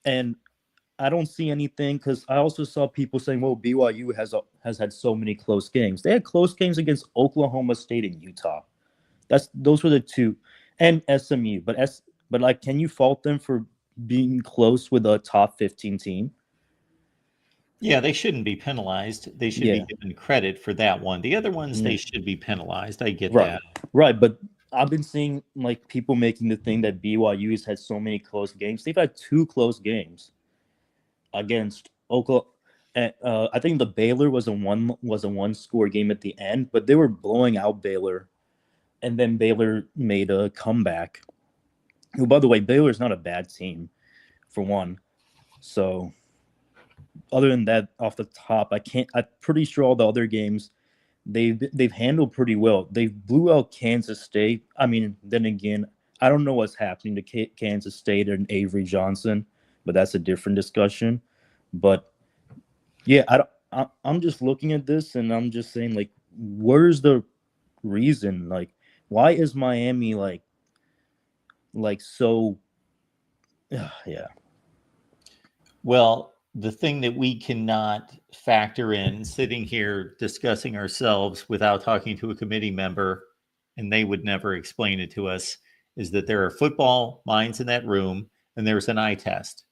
And I don't see anything because I also saw people saying, well, BYU has had so many close games. They had close games against Oklahoma State and Utah. Those were the two, and SMU. But like, can you fault them for being close with a top 15 team? Yeah, they shouldn't be penalized. They should be given credit for that one. The other ones, they should be penalized. I get that. Right. But I've been seeing like people making the thing that BYU has had so many close games. They've had 2 close games against Oklahoma. I think the Baylor was a one score game at the end, but they were blowing out Baylor, and then Baylor made a comeback. Who, by the way, Baylor is not a bad team, for one. So, other than that, off the top, I'm pretty sure all the other games they've handled pretty well. They blew out Kansas State. I mean, then again, I don't know what's happening to Kansas State and Avery Johnson, but that's a different discussion. But yeah, I'm just looking at this and I'm just saying, like, where's the reason? Like, why is Miami like so? Yeah. Well, the thing that we cannot factor in sitting here discussing ourselves without talking to a committee member, and they would never explain it to us, is that there are football minds in that room and there's an eye test.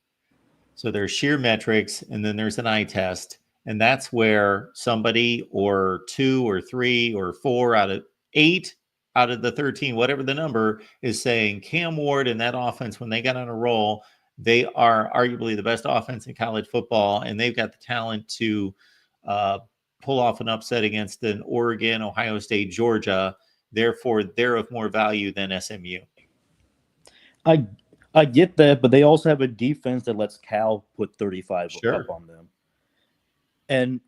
So there's sheer metrics and then there's an eye test. And that's where somebody or 2 or 3 or 4 out of 8 out of the 13, whatever the number, is saying Cam Ward and that offense, when they got on a roll, they are arguably the best offense in college football, and they've got the talent to pull off an upset against an Oregon, Ohio State, Georgia. Therefore, they're of more value than SMU. I get that, but they also have a defense that lets Cal put 35 up on them. And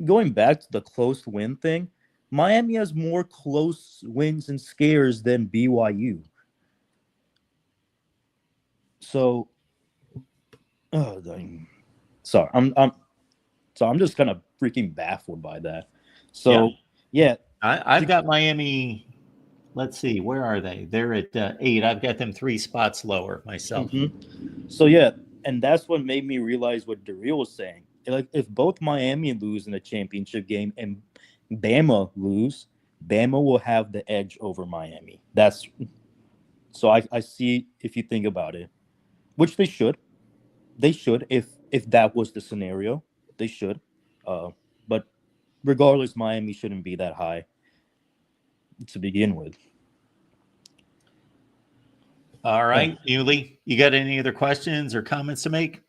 going back to the close win thing, Miami has more close wins and scares than BYU. So, sorry, I'm just kind of freaking baffled by that. So, yeah, I've got Miami. Let's see, where are they? They're at 8. I've got them 3 spots lower myself. Mm-hmm. So yeah, and that's what made me realize what Daryl was saying. Like, if both Miami lose in the championship game and Bama lose, Bama will have the edge over Miami. So I see, if you think about it, which they should. They should, if that was the scenario, they should. But regardless, Miami shouldn't be that high to begin with. All right, Muley, you got any other questions or comments to make?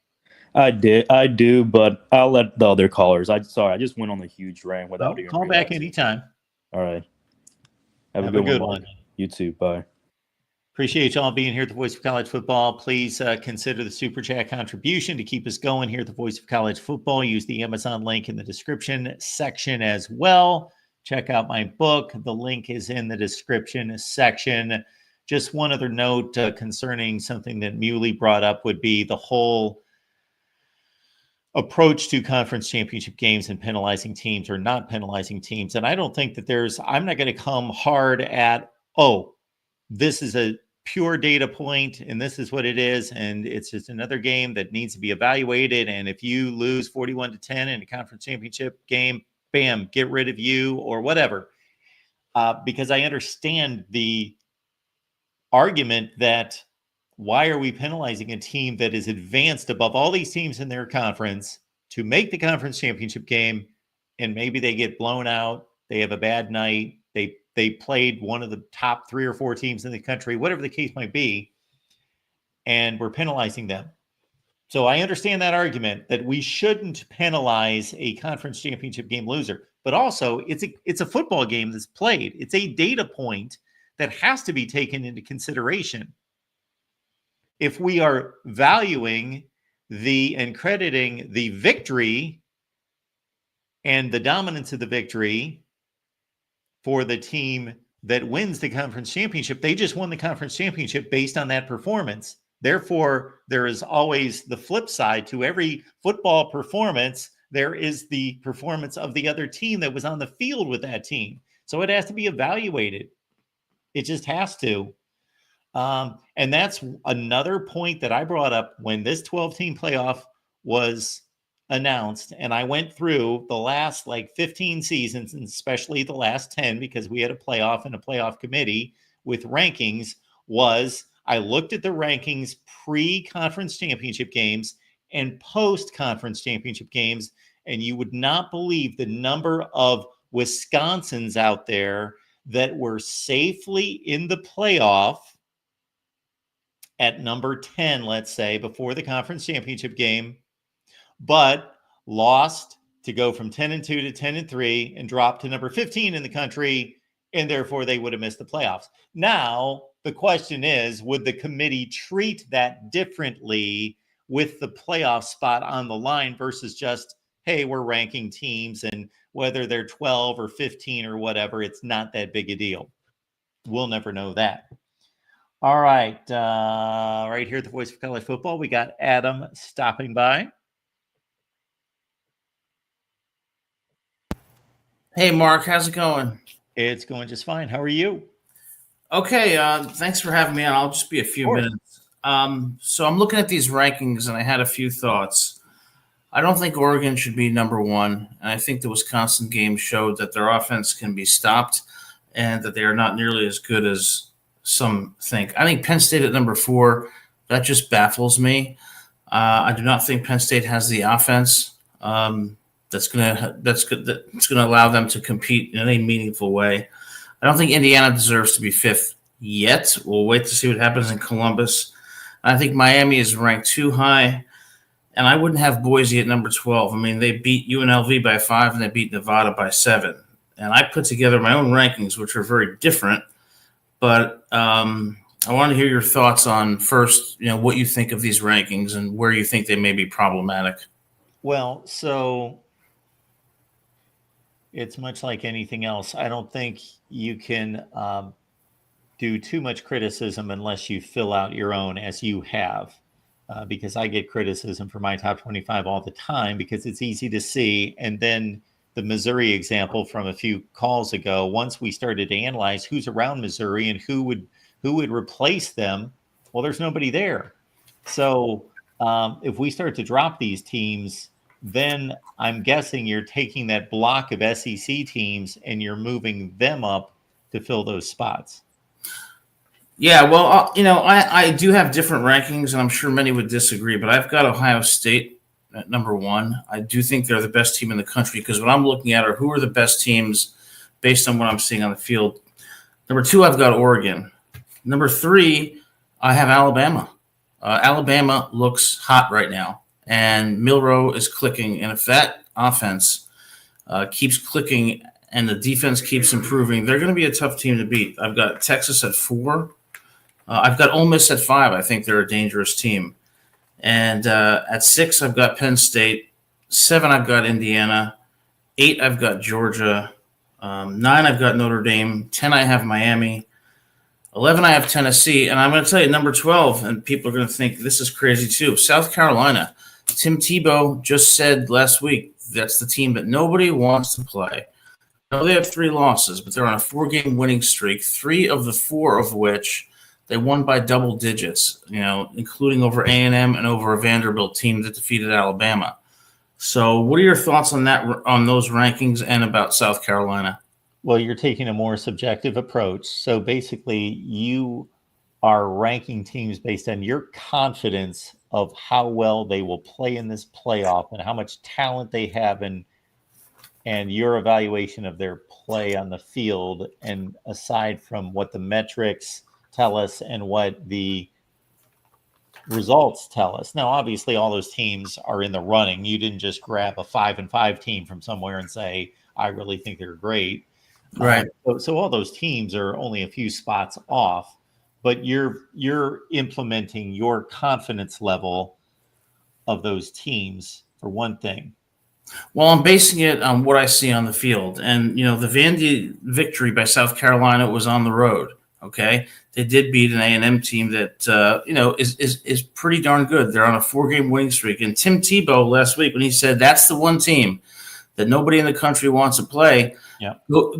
I do, but I'll let the other callers. I just went on a huge rant without even call back anytime. All right. Have a good one. You too. Bye. Appreciate y'all being here at the Voice of College Football. Please consider the Super Chat contribution to keep us going here at the Voice of College Football. Use the Amazon link in the description section as well. Check out my book. The link is in the description section. Just one other note concerning something that Muley brought up would be the whole approach to conference championship games and penalizing teams or not penalizing teams. And I don't think that I'm not going to come hard at, this is a pure data point and this is what it is. And it's just another game that needs to be evaluated. And if you lose 41-10 in a conference championship game, bam, get rid of you or whatever. Because I understand the argument that why are we penalizing a team that is advanced above all these teams in their conference to make the conference championship game, and maybe they get blown out, they have a bad night, they played one of the top 3 or 4 teams in the country, whatever the case might be, and we're penalizing them. So I understand that argument that we shouldn't penalize a conference championship game loser, but also it's a football game that's played. It's a data point that has to be taken into consideration. If we are valuing and crediting the victory and the dominance of the victory for the team that wins the conference championship, they just won the conference championship based on that performance. Therefore, there is always the flip side to every football performance. There is the performance of the other team that was on the field with that team. So it has to be evaluated. It just has to. And that's another point that I brought up when this 12-team playoff was announced. And I went through the last 15 seasons, and especially the last 10, because we had a playoff and a playoff committee with rankings. I looked at the rankings pre-conference championship games and post-conference championship games, and you would not believe the number of Wisconsins out there that were safely in the playoff at number 10, let's say, before the conference championship game, but lost to go from 10-2 to 10-3 and drop to number 15 in the country, and therefore they would have missed the playoffs. Now, the question is, would the committee treat that differently with the playoff spot on the line versus just, hey, we're ranking teams, and whether they're 12 or 15 or whatever, it's not that big a deal. We'll never know that. All right. Right here at the Voice of College Football, we got Adam stopping by. Hey, Mark, how's it going? It's going just fine. How are you? Okay, thanks for having me on. I'll just be a few minutes. So I'm looking at these rankings, and I had a few thoughts. I don't think Oregon should be number one, and I think the Wisconsin game showed that their offense can be stopped and that they are not nearly as good as some think. I think Penn State at number 4, that just baffles me. I do not think Penn State has the offense that's going to allow them to compete in any meaningful way. I don't think Indiana deserves to be 5th yet. We'll wait to see what happens in Columbus. I think Miami is ranked too high, and I wouldn't have Boise at number 12. I mean, they beat UNLV by 5 and they beat Nevada by 7. And I put together my own rankings, which are very different. But I want to hear your thoughts on first, what you think of these rankings and where you think they may be problematic. Well, so it's much like anything else. I don't think you can do too much criticism unless you fill out your own, as you have, because I get criticism for my top 25 all the time because it's easy to see. And then the Missouri example from a few calls ago, once we started to analyze who's around Missouri and who would replace them, well, there's nobody there. So if we start to drop these teams, then I'm guessing you're taking that block of SEC teams and you're moving them up to fill those spots. Yeah, well, I do have different rankings, and I'm sure many would disagree, but I've got Ohio State at number 1. I do think they're the best team in the country because what I'm looking at are who are the best teams based on what I'm seeing on the field. Number 2, I've got Oregon. Number 3, I have Alabama. Alabama looks hot right now, and Milroe is clicking. And if that offense keeps clicking and the defense keeps improving, they're going to be a tough team to beat. I've got Texas at 4. I've got Ole Miss at 5. I think they're a dangerous team. And at 6, I've got Penn State. 7, I've got Indiana. 8, I've got Georgia. 9, I've got Notre Dame. 10, I have Miami. 11, I have Tennessee. And I'm going to tell you, number 12, and people are going to think this is crazy too, South Carolina. Tim Tebow just said last week that's the team that nobody wants to play. No, they have 3 losses, but they're on a 4-game winning streak, 3 of the 4 of which they won by double digits, including over A&M and over a Vanderbilt team that defeated Alabama. So what are your thoughts on that, on those rankings and about South Carolina? Well, you're taking a more subjective approach. So basically, you are ranking teams based on your confidence of how well they will play in this playoff and how much talent they have and your evaluation of their play on the field. And aside from what the metrics tell us and what the results tell us. Now, obviously, all those teams are in the running. You didn't just grab a 5-5 team from somewhere and say, I really think they're great. Right. So all those teams are only a few spots off, but you're implementing your confidence level of those teams for one thing. Well, I'm basing it on what I see on the field. And, the Vandy victory by South Carolina was on the road. Okay. They did beat an A&M team that, is pretty darn good. They're on a 4-game winning streak. And Tim Tebow last week, when he said that's the one team that nobody in the country wants to play,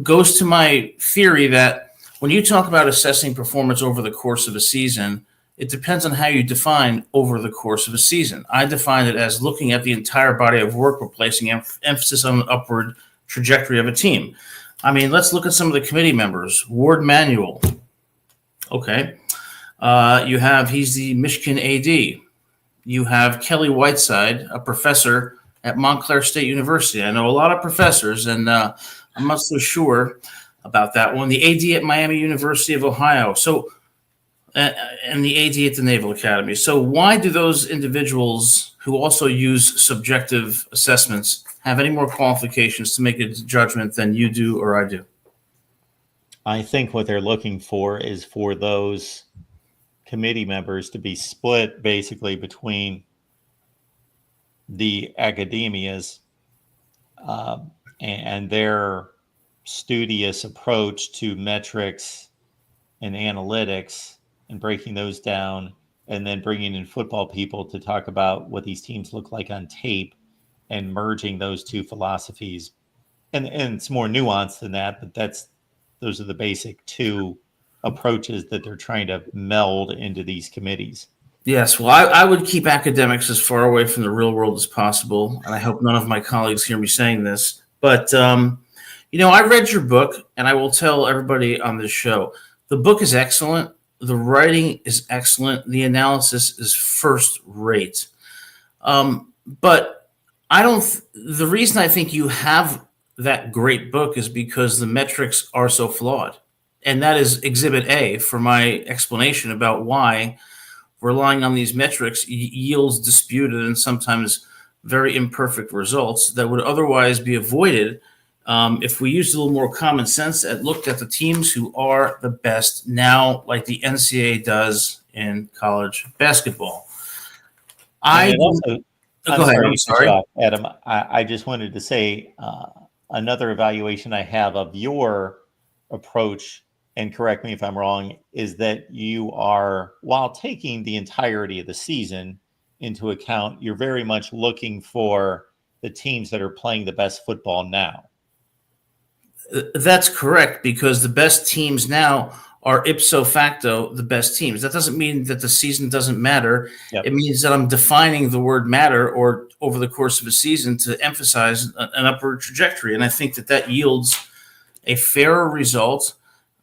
goes to my theory that when you talk about assessing performance over the course of a season, it depends on how you define over the course of a season. I define it as looking at the entire body of work, we're placing emphasis on the upward trajectory of a team. I mean, let's look at some of the committee members. Ward Manuel. Okay. He's the Michigan AD. You have Kelly Whiteside, a professor at Montclair State University. I know a lot of professors, and I'm not so sure about that one. The AD at Miami University of Ohio. So, and the AD at the Naval Academy. So why do those individuals who also use subjective assessments have any more qualifications to make a judgment than you do or I do? I think what they're looking for is for those committee members to be split basically between the academias and their studious approach to metrics and analytics and breaking those down, and then bringing in football people to talk about what these teams look like on tape and merging those two philosophies. And it's more nuanced than that, but those are the basic two approaches that they're trying to meld into these committees. Yes, well, I would keep academics as far away from the real world as possible, and I hope none of my colleagues hear me saying this. But, I read your book, and I will tell everybody on this show, the book is excellent. The writing is excellent. The analysis is first rate. But the reason I think you have that great book is because the metrics are so flawed. And that is Exhibit A for my explanation about why relying on these metrics yields disputed and sometimes very imperfect results that would otherwise be avoided if we used a little more common sense and looked at the teams who are the best now, like the NCAA does in college basketball. I'm sorry, Adam. I just wanted to say another evaluation I have of your approach, and correct me if I'm wrong, is that you are, while taking the entirety of the season into account, you're very much looking for the teams that are playing the best football now. That's correct, because the best teams now are ipso facto the best teams. That doesn't mean that the season doesn't matter. Yep. It means that I'm defining the word matter or over the course of a season to emphasize an upward trajectory. And I think that yields a fairer result.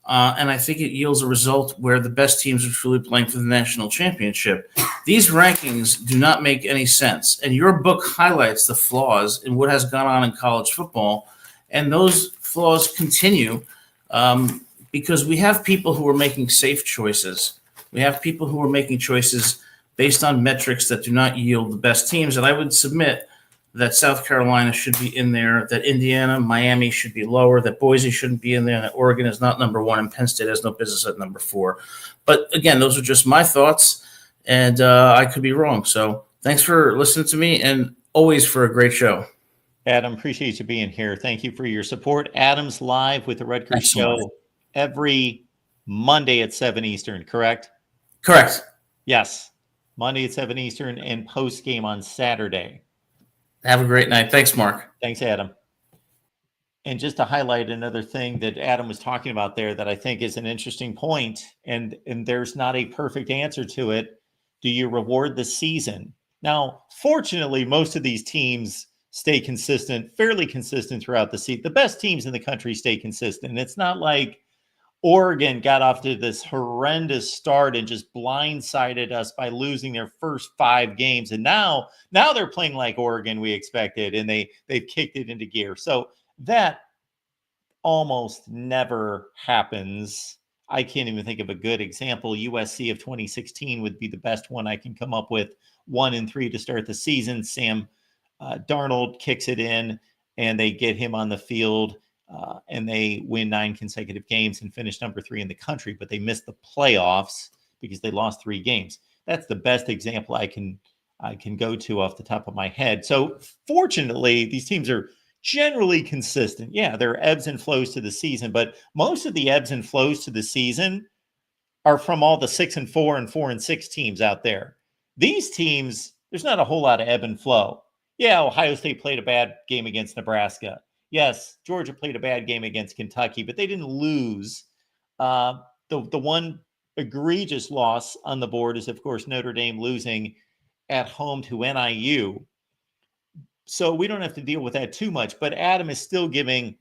And I think it yields a result where the best teams are truly playing for the national championship. These rankings do not make any sense. And your book highlights the flaws in what has gone on in college football. And those flaws continue because we have people who are making safe choices. We have people who are making choices based on metrics that do not yield the best teams. And I would submit that South Carolina should be in there, that Indiana, Miami should be lower, that Boise shouldn't be in there, and that Oregon is not number 1, and Penn State has no business at number 4. But again, those are just my thoughts, and I could be wrong. So thanks for listening to me, and always for a great show. Adam, appreciate you being here. Thank you for your support. Adam's live with the Rutgers Show every Monday at 7 Eastern, correct? Correct. Yes. Monday at 7 Eastern and post game on Saturday. Have a great night. Thanks, Mark. Thanks, Adam. And just to highlight another thing that Adam was talking about there that I think is an interesting point, and there's not a perfect answer to it. Do you reward the season? Now, fortunately, most of these teams stay consistent, fairly consistent throughout the season. The best teams in the country stay consistent. And it's not like Oregon got off to this horrendous start and just blindsided us by losing their first 5 games. And now they're playing like Oregon we expected, and they've kicked it into gear. So that almost never happens. I can't even think of a good example. USC of 2016 would be the best one I can come up with. 1-3 to start the season. Sam Darnold kicks it in, and they get him on the field and they win 9 consecutive games and finish number 3 in the country, but they missed the playoffs because they lost 3 games. That's the best example I can go to off the top of my head. So fortunately, these teams are generally consistent. Yeah, there are ebbs and flows to the season, but most of the ebbs and flows to the season are from all the 6-4 and 4-6 teams out there. These teams, there's not a whole lot of ebb and flow. Yeah, Ohio State played a bad game against Nebraska. Yes, Georgia played a bad game against Kentucky, but they didn't lose. The one egregious loss on the board is, of course, Notre Dame losing at home to NIU. So we don't have to deal with that too much. But Adam is still giving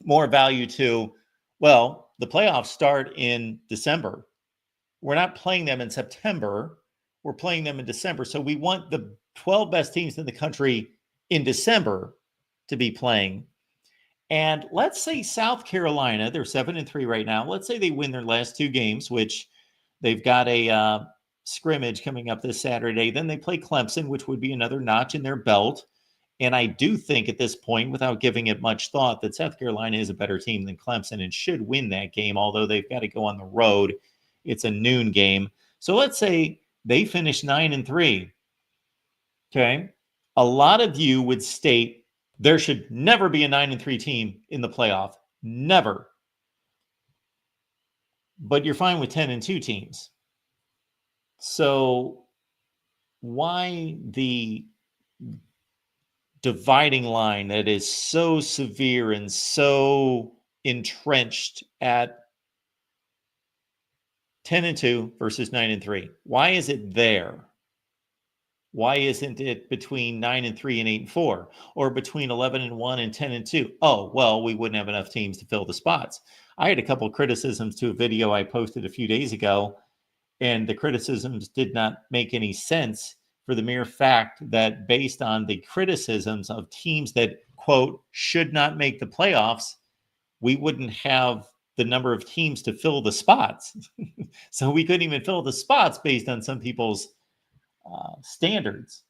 more value to, well, the playoffs start in December. We're not playing them in September. We're playing them in December. So we want the 12 best teams in the country in December to be playing. And let's say South Carolina, they're 7-3 right now. Let's say they win their last 2 games, which they've got a scrimmage coming up this Saturday. Then they play Clemson, which would be another notch in their belt. And I do think at this point, without giving it much thought, that South Carolina is a better team than Clemson and should win that game, although they've got to go on the road. It's a noon game. So let's say they finish 9-3. Okay. A lot of you would state there should never be a 9-3 team in the playoff. Never. But you're fine with 10-2 teams. So why the dividing line that is so severe and so entrenched at 10-2 versus 9-3? Why is it there? Why isn't it between 9-3 and 8-4, or between 11-1 and 10-2? Oh, well, we wouldn't have enough teams to fill the spots. I had a couple of criticisms to a video I posted a few days ago, and the criticisms did not make any sense for the mere fact that based on the criticisms of teams that, quote, should not make the playoffs, we wouldn't have the number of teams to fill the spots. So we couldn't even fill the spots based on some people's standards.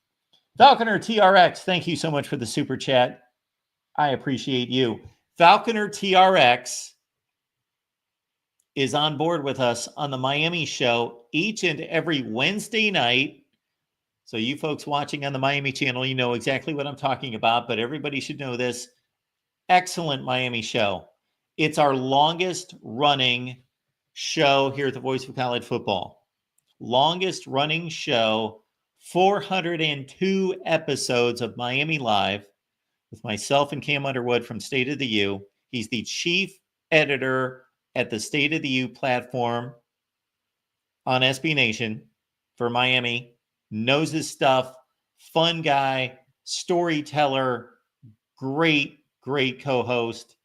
Falconer TRX, thank you so much for the super chat. I appreciate you. Falconer TRX is on board with us on the Miami show each and every Wednesday night. So you folks watching on the Miami channel, you know exactly what I'm talking about, but everybody should know this. Excellent Miami show. It's our longest running show here at the Voice of College Football. Longest running show, 402 episodes of Miami Live with myself and Cam Underwood from State of the U. He's the chief editor at the State of the U platform on SB Nation for Miami. Knows his stuff, fun guy, storyteller, great co-host.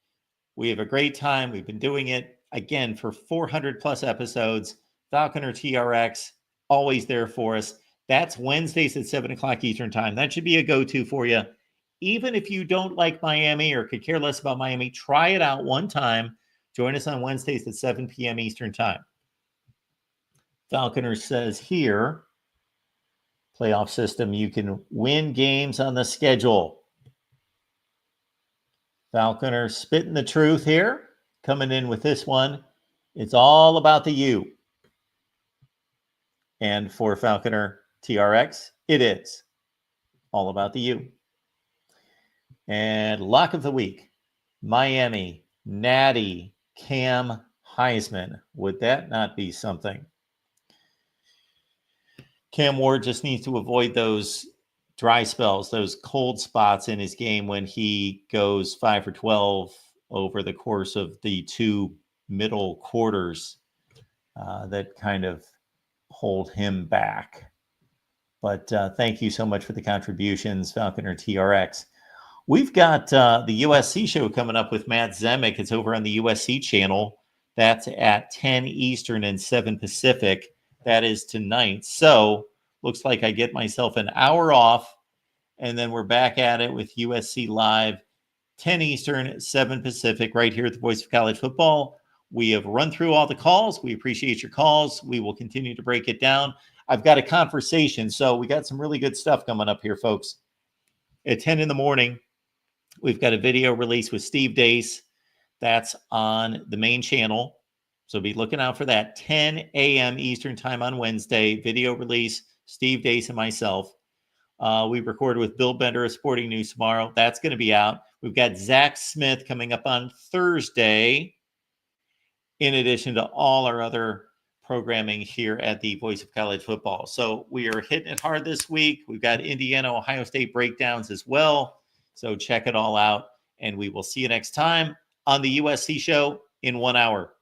We have a great time. We've been doing it again for 400 plus episodes. Falconer TRX, always there for us. That's Wednesdays at 7 o'clock Eastern time. That should be a go-to for you. Even if you don't like Miami or could care less about Miami, try it out one time. Join us on Wednesdays at 7 p.m. Eastern time. Falconer says here, playoff system, you can win games on the schedule. Falconer spitting the truth here, coming in with this one. It's all about the U. And for Falconer TRX, it is all about the U. And lock of the week, Miami, Natty, Cam Heisman. Would that not be something? Cam Ward just needs to avoid those dry spells, those cold spots in his game when he goes 5 for 12 over the course of the 2 middle quarters that kind of hold him back. But thank you so much for the contributions, Falconer TRX. We've got the USC show coming up with Matt Zemek. It's over on the USC channel. That's at 10 Eastern and 7 Pacific. That is tonight. So looks like I get myself an hour off, and then we're back at it with USC Live, 10 Eastern, 7 Pacific, right here at the Voice of College Football. We have run through all the calls. We appreciate your calls. We will continue to break it down. I've got a conversation, so we got some really good stuff coming up here, folks. At 10 in the morning, we've got a video release with Steve Dace That's on the main channel. So be looking out for that. 10 a.m. Eastern time on Wednesday. Video release, Steve Dace and myself. We recorded with Bill Bender of Sporting News tomorrow. That's going to be out. We've got Zach Smith coming up on Thursday, in addition to all our other programming here at the Voice of College Football. So we are hitting it hard this week. We've got Indiana, Ohio State breakdowns as well. So check it all out. And we will see you next time on the USC show in 1 hour.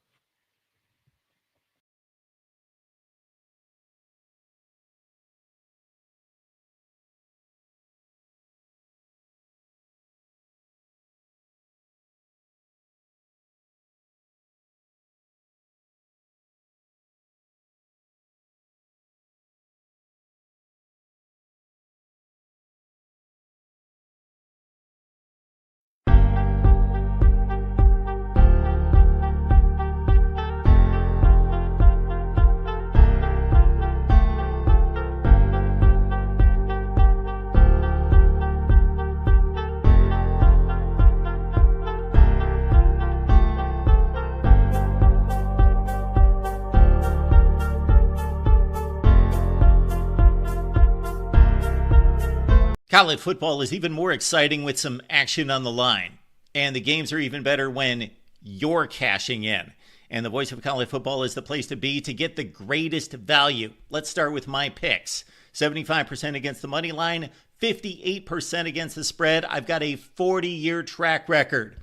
College football is even more exciting with some action on the line. And the games are even better when you're cashing in. And the Voice of College Football is the place to be to get the greatest value. Let's start with my picks. 75% against the money line, 58% against the spread. I've got a 40-year track record.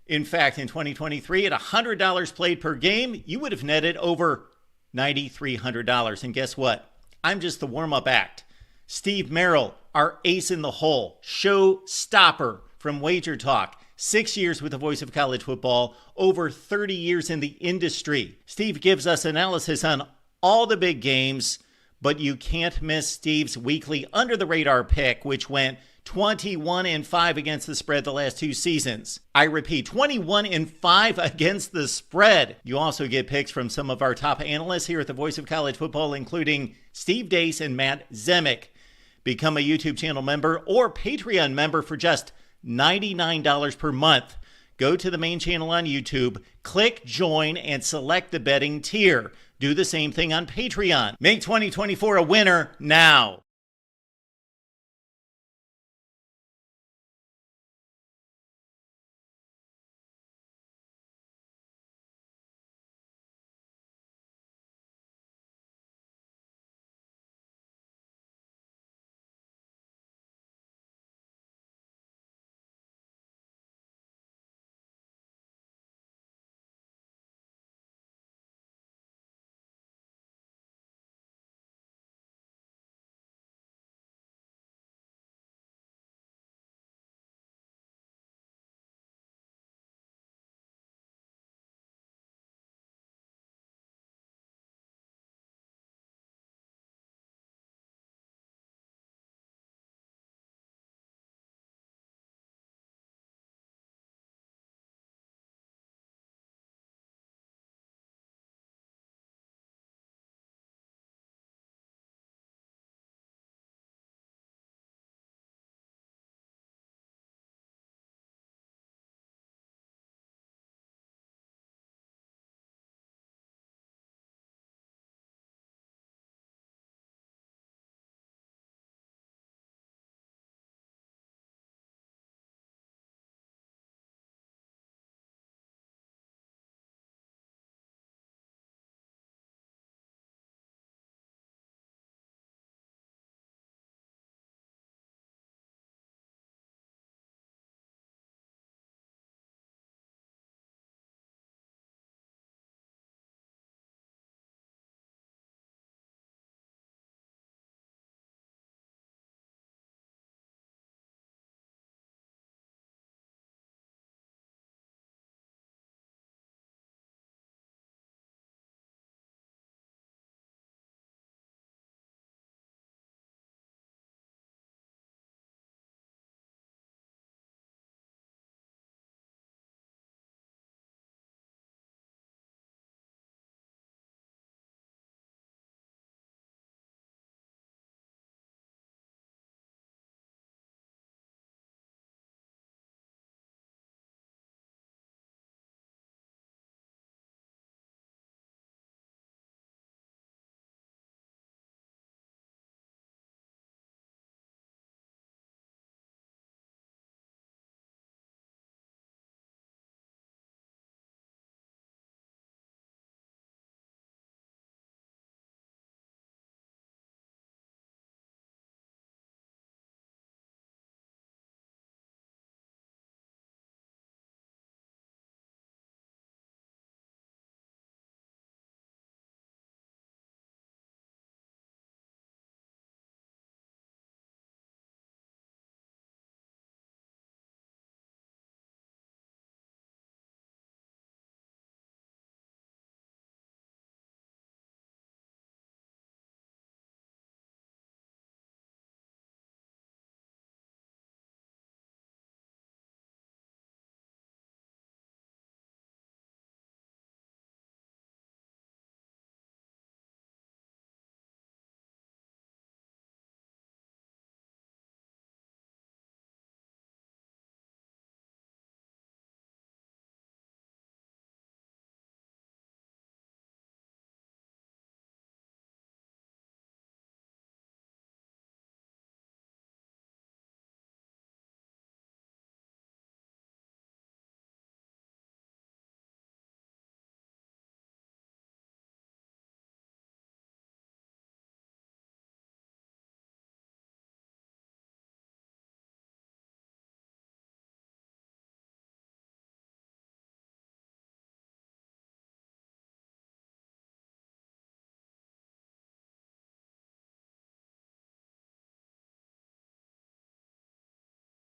In fact, in 2023, at $100 played per game, you would have netted over $9,300. And guess what? I'm just the warm-up act. Steve Merrill, our ace in the hole, show stopper from Wager Talk. 6 years with the Voice of College Football, over 30 years in the industry. Steve gives us analysis on all the big games, but you can't miss Steve's weekly under-the-radar pick, which went 21-5 against the spread the last 2 seasons. I repeat, 21-5 against the spread. You also get picks from some of our top analysts here at the Voice of College Football, including Steve Dace and Matt Zemek. Become a YouTube channel member or Patreon member for just $99 per month. Go to the main channel on YouTube, click join, and select the betting tier. Do the same thing on Patreon. Make 2024 a winner now.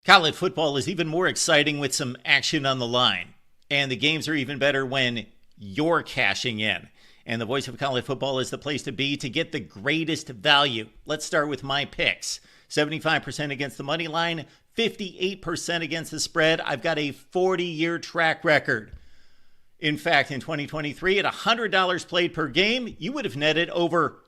College football is even more exciting with some action on the line. And the games are even better when you're cashing in. And the voice of college football is the place to be to get the greatest value. Let's start with my picks. 75% against the money line, 58% against the spread. I've got a 40-year track record. In fact, in 2023, at $100 played per game, you would have netted over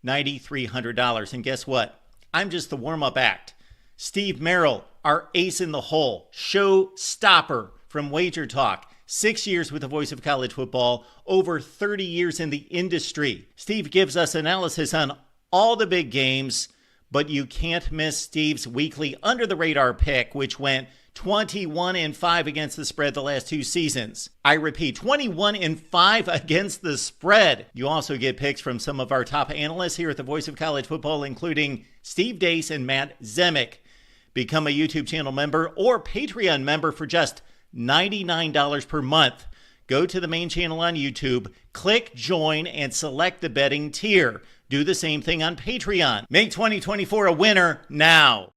$9,300. And guess what? I'm just the warm-up act. Steve Merrill, our ace in the hole, show stopper from Wager Talk. 6 years with the voice of college football, over 30 years in the industry. Steve gives us analysis on all the big games, but you can't miss Steve's weekly under-the-radar pick, which went 21-5 against the spread the last 2 seasons. I repeat, 21-5 against the spread. You also get picks from some of our top analysts here at the Voice of College Football, including Steve Dace and Matt Zemek. Become a YouTube channel member or Patreon member for just $99 per month. Go to the main channel on YouTube, click join, and select the betting tier. Do the same thing on Patreon. Make 2024 a winner now.